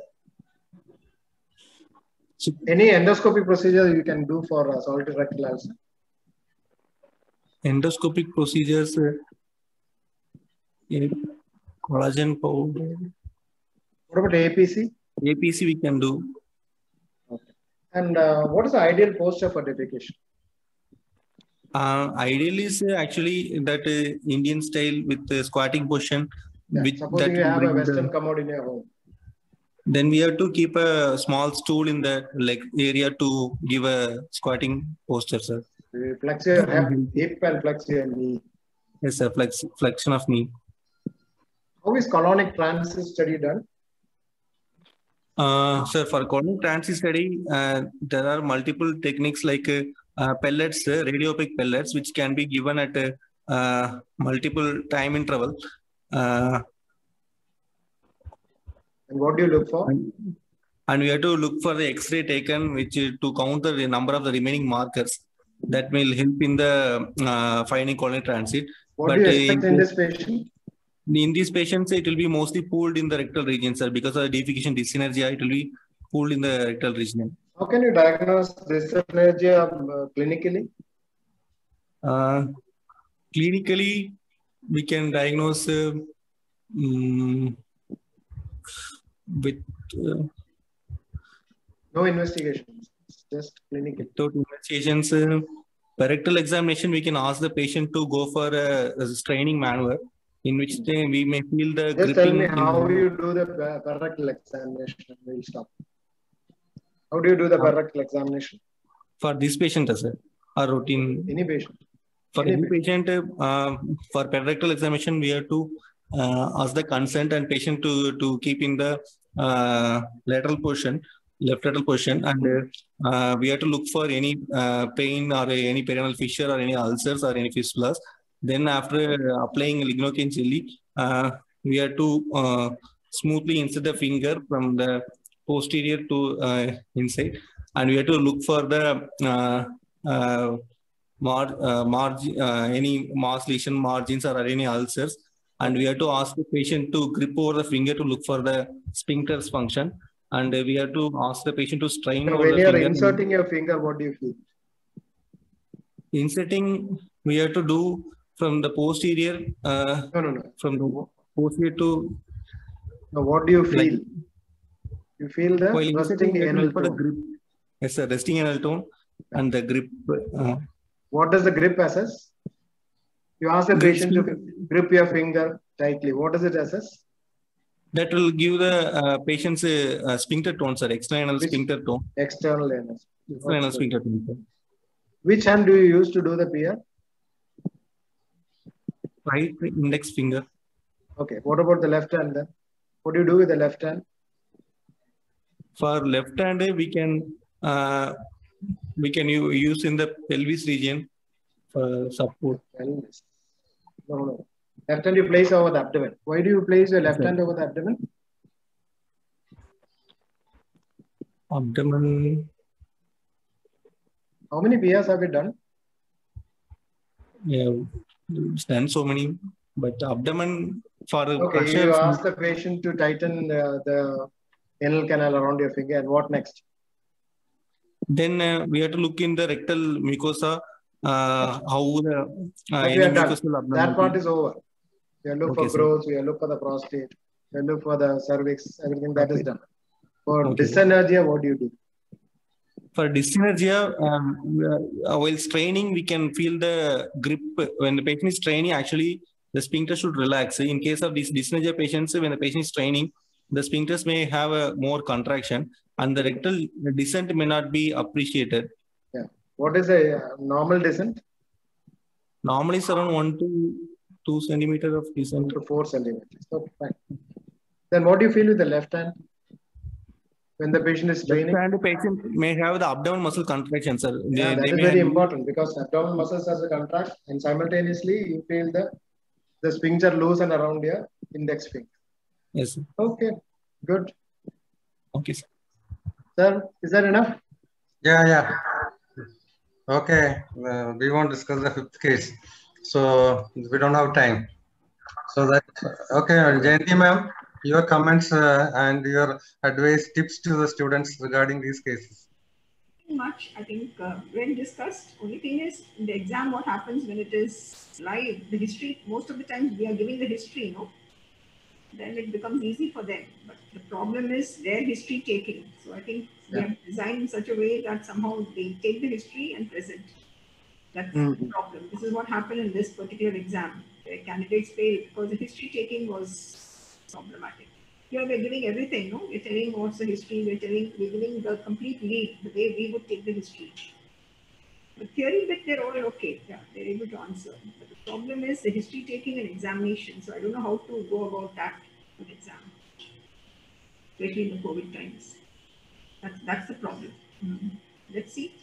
Any endoscopic procedure you can do for solitary rectal ulcer? Endoscopic procedures, collagen powder. What about APC? APC we can do. Okay. And what is the ideal posture for defecation? Ideal is actually that Indian style with the squatting position. Yeah. Supposing you have a Western commode in your home. Then we have to keep a small stool in the leg area to give a squatting posture, sir. You flex your hip and flex your knee. Yes, sir. Flexion of knee. How is colonic transit study done? Sir, for colonic transit study, there are multiple techniques like pellets, radiopaque pellets, which can be given at multiple time interval. And what do you look for? And we have to look for the X-ray taken, which to count the number of the remaining markers that will help in the finding colonic transit. What do you expect in this patient? In these patients, it will be mostly pooled in the rectal region, sir. Because of the defecation dyssynergia, it will be pooled in the rectal region. How can you diagnose dyssynergia clinically? Clinically, we can diagnose with no investigations, just clinical. Without investigations, rectal examination, we can ask the patient to go for a straining maneuver, in which we may feel the just gripping. Tell me how you do the rectal examination. We'll stop. How do you do the rectal examination? For this patient, sir, or routine? Any patient. For any patient, for rectal examination, we have to ask the consent and patient to keep in the lateral position. left lateral position, and we have to look for any pain or any perineal fissure or any ulcers or any fistulas. Then after applying lignocaine jelly, we have to smoothly insert the finger from the posterior to inside, and we have to look for the any mass lesion margins or any ulcers, and we have to ask the patient to grip over the finger to look for the sphincter's function, and we have to ask the patient to strain So over when the you are finger. inserting your finger, what do you feel? Inserting, we have to do from the posterior. No. From the posterior to. Now, what do you feel? Like, you feel the resting anal tone. Grip. Yes, sir. Resting anal tone and the grip. What does the grip assess? You ask the patient to grip your finger tightly. What does it assess? That will give the patient's sphincter tone, sir. External sphincter tone. External anal. External sphincter tone, sir. Which hand do you use to do the PR? Right index finger. Okay. What about the left hand then? What do you do with the left hand? For left hand, we can use in the pelvis region for support. Pelvis. No. Left hand you place over the abdomen. Why do you place your left hand over the abdomen? Abdomen. How many PRs have you done? Yeah, it's done so many, but abdomen for okay, you ask the patient to tighten the anal canal around your finger, and what next? Then we have to look in the rectal mucosa, how the that part is over. You look for growth, you look for the prostate, you look for the cervix, everything that is done. For dyssynergia, what do you do? For dyssynergia, while straining, we can feel the grip. When the patient is straining, actually, the sphincter should relax. In case of these dyssynergia patients, when the patient is straining, the sphincters may have a more contraction, and the rectal descent may not be appreciated. Yeah. What is a normal descent? Normally, it's around 1 to 2 centimeters of descent. To 4 centimeters. Okay, fine. Then what do you feel with the left hand? When the patient is straining? The patient may have the abdominal muscle contraction, sir. Yeah, that is very important because abdominal muscles has a contract, and simultaneously you feel the sphincter loosen around your index finger. Yes, sir. Okay, good. Okay, sir. Sir, is that enough? Yeah. Okay, we won't discuss the fifth case, so we don't have time. So that, okay, Jayanti ma'am, your comments and your advice, tips to the students regarding these cases. Much, I think, when discussed. Only thing is, in the exam, what happens when it is live, the history, most of the times we are giving the history, then it becomes easy for them. But the problem is their history taking. So I think we have designed in such a way that somehow they take the history and present. That's the problem. This is what happened in this particular exam. The candidates failed because the history taking was problematic. Here we're giving everything, we're telling what's the history, we're giving the complete lead, the way we would take the history. The theory bit, they're all okay. Yeah, they're able to answer. But the problem is the history taking and examination. So I don't know how to go about that with exam, especially in the COVID times. That's the problem. Let's see.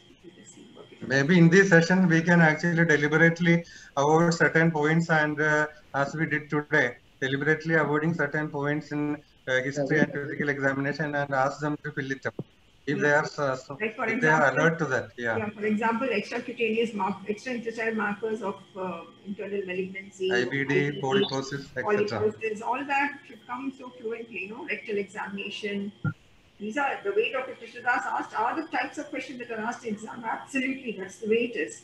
Maybe in this session, we can actually deliberately avoid certain points, and as we did today, deliberately avoiding certain points in history and physical examination, and ask them to fill it up if they are if they are alert to that. Yeah. For example, extracutaneous extraintestinal markers of internal malignancy, IBD, polyposis, etc. All that should come so fluently. Rectal examination. These are the way Dr. Krishnadas asked are the types of questions that are asked in exam. Absolutely, that's the way it is.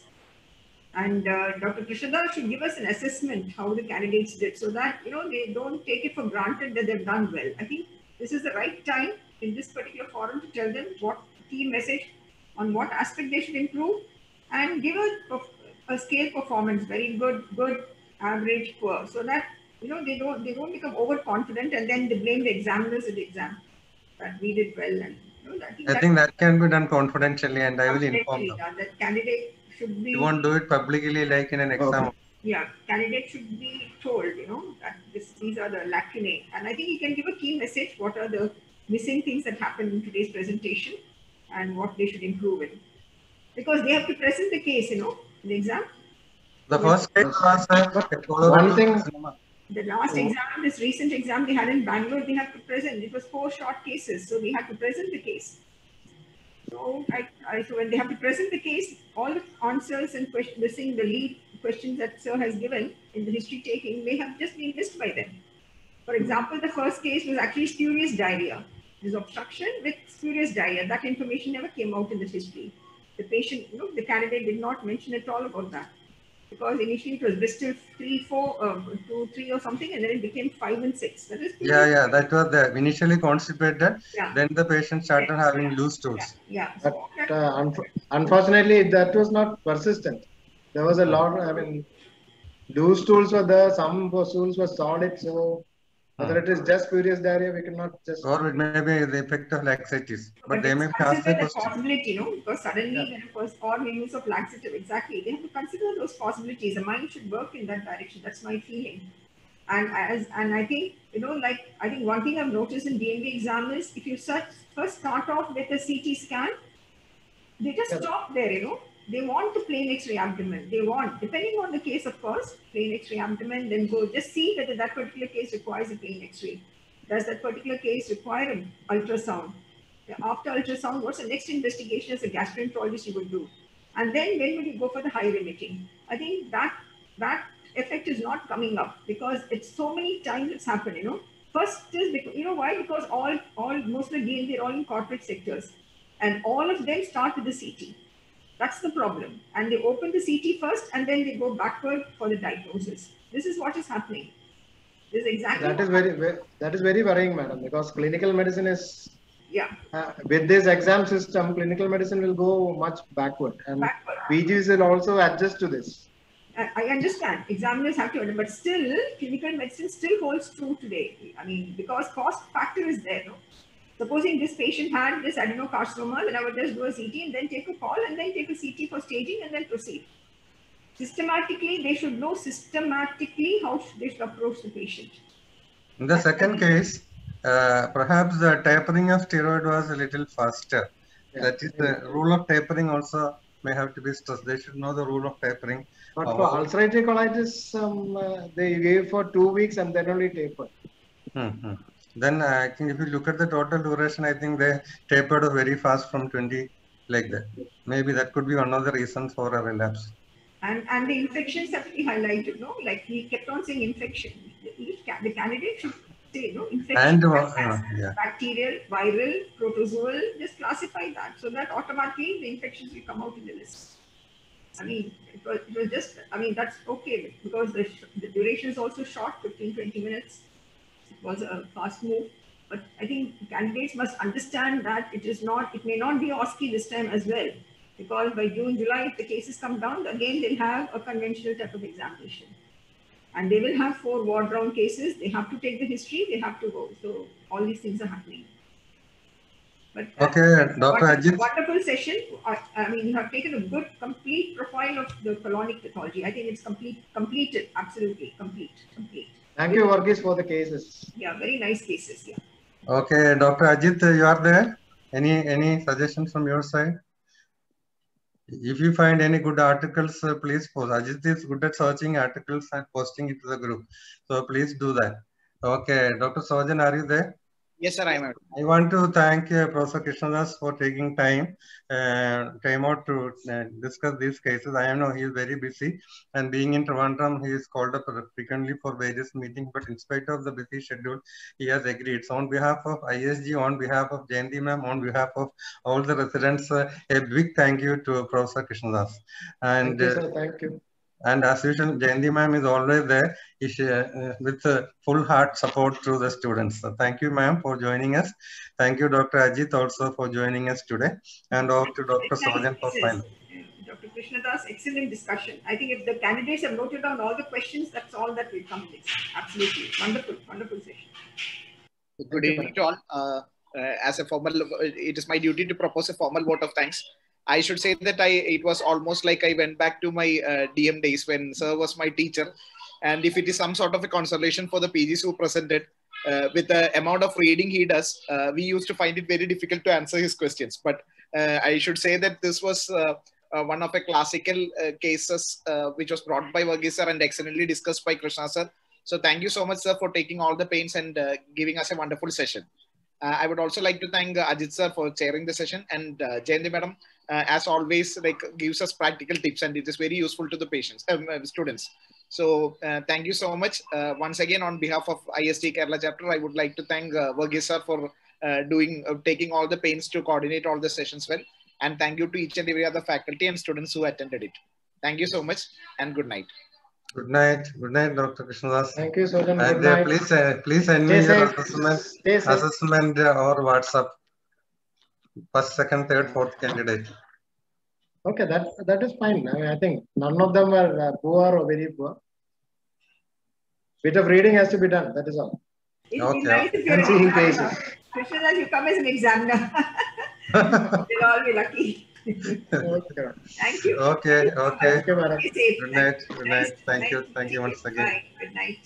And Dr. Krishnadas should give us an assessment how the candidates did, so that they don't take it for granted that they've done well. I think this is the right time in this particular forum to tell them what key message on what aspect they should improve, and give a scale performance, very good, average, poor, so that they don't become overconfident and then they blame the examiners at the exam that we did well. And I think that can be done confidentially, and I will inform them. That candidate should be. You won't do it publicly like in an exam. Okay. Yeah, candidate should be told, that these are the lacunae, and I think he can give a key message. What are the missing things that happened in today's presentation and what they should improve in. Because they have to present the case, in the exam. The first case was one thing. The last exam, this recent exam they had in Bangalore, they had to present. It was 4 short cases, so they had to present the case. So, so when they have to present the case, all the answers and missing the lead questions that sir has given in the history taking may have just been missed by them. For example, the first case was actually spurious diarrhea. There's obstruction with spurious diarrhea. That information never came out in the history. The patient, the candidate did not mention at all about that. Because initially it was Bristol 2, 3 or something, and then it became 5 and 6. That is that was initially constipated. Yeah. Then the patient started having loose stools. Yeah. But unfortunately, that was not persistent. There was a lot. I mean, loose stools were there. Some stools were solid. So whether it is just spurious diarrhea, we cannot just. Or it may be the effect of laxatives. But they may consider the possibility, because suddenly or the use of laxative, exactly. They have to consider those possibilities. The mind should work in that direction. That's my feeling. And I think, I think one thing I've noticed in DMV exam is if you first start off with a CT scan, they just stop there, They want the plain X-ray abdomen. They want, depending on the case, of course, plain X-ray abdomen, then go just see whether that particular case requires a plain X-ray. Does that particular case require an ultrasound? After ultrasound, what's the next investigation as a gastroenterologist you will do? And then when will you go for the higher imaging? I think that effect is not coming up because it's so many times it's happened, First is, because, why? Because most of the DMV are all in corporate sectors. And all of them start with the CT. That's the problem. And they open the CT first and then they go backward for the diagnosis. This is what is happening. This is exactly that is very worrying, madam, because clinical medicine is with this exam system, clinical medicine will go much backward, and PGs will also adjust to this. I understand. Examiners have to, but still, clinical medicine still holds true today. I mean, because cost factor is there, Supposing this patient had this adenocarcinoma, then I would just do a CT and then take a call and then take a CT for staging and then proceed. Systematically, they should know systematically how they should approach the patient. In the second case, perhaps the tapering of steroid was a little faster. Yeah. That is the rule of tapering also may have to be stressed. They should know the rule of tapering. But for ulcerative colitis, they gave for 2 weeks and then only tapered. Then I think if you look at the total duration, I think they tapered very fast from 20 like that. Maybe that could be one of the reasons for a relapse. And the infections have to be highlighted, Like he kept on saying infection. The candidate should say, infection, and, bacterial, viral, protozoal, just classify that. So that automatically the infections will come out in the list. I mean, it was just, that's okay because the duration is also short, 15-20 minutes. It was a fast move, but I think candidates must understand that it may not be OSCE this time as well, because by June, July, if the cases come down, again, they'll have a conventional type of examination. And they will have 4 ward round cases. They have to take the history, they have to go. So all these things are happening. But okay, Dr. Ajit. Wonderful session. You have taken a good, complete profile of the colonic pathology. I think it's completed, absolutely complete. Thank you, Varghese, for the cases. Yeah, very nice cases. Yeah. Okay, Dr. Ajit, you are there? Any suggestions from your side? If you find any good articles, please post. Ajit is good at searching articles and posting it to the group. So please do that. Okay, Dr. Sojan, are you there? Yes, sir, I am. I want to thank Professor Krishnadas for taking time out to discuss these cases. I know he is very busy, and being in Trivandrum, he is called up frequently for various meetings, but in spite of the busy schedule, he has agreed. So on behalf of ISG, on behalf of Jayanti ma'am, on behalf of all the residents, a big thank you to Professor Krishnadas. And, thank you, sir. Thank you. And as usual, Jayanti ma'am is always there with full heart support to the students. So thank you, ma'am, for joining us. Thank you, Dr. Ajit, also for joining us today. And over to Dr. Sojan for final. Dr. Krishnadas, excellent discussion. I think if the candidates have noted down all the questions, that's all that will come next. Absolutely. Wonderful session. Good evening to all. As a formal, it is my duty to propose a formal vote of thanks. I should say that it was almost like I went back to my DM days when sir was my teacher. And if it is some sort of a consolation for the PGs who presented, with the amount of reading he does, we used to find it very difficult to answer his questions. But I should say that this was one of the classical cases which was brought by Varghese sir and excellently discussed by Krishna sir. So thank you so much, sir, for taking all the pains and giving us a wonderful session. I would also like to thank Ajit sir for chairing the session, and Jayanti madam, as always, like gives us practical tips, and it is very useful to the patients, students. So thank you so much. Once again, on behalf of IST Kerala chapter, I would like to thank Varghese sir for taking all the pains to coordinate all the sessions well. And thank you to each and every other faculty and students who attended it. Thank you so much, and good night. Good night. Good night, Dr. Krishnadas. Thank you, Sojan. And Good night. please send me your Stay safe. assessment or WhatsApp. First, second, third, fourth candidate. Okay, that is fine. I mean, I think none of them are poor or very poor. Bit of reading has to be done. That is all. It'd be nice if And seeing cases. Krishna, you come as an examiner. They'll all be lucky. Okay. Thank you. Okay. Thank you, madam. Be safe. Good night. Good night. Thank you. Thank you once again. Bye. Good night.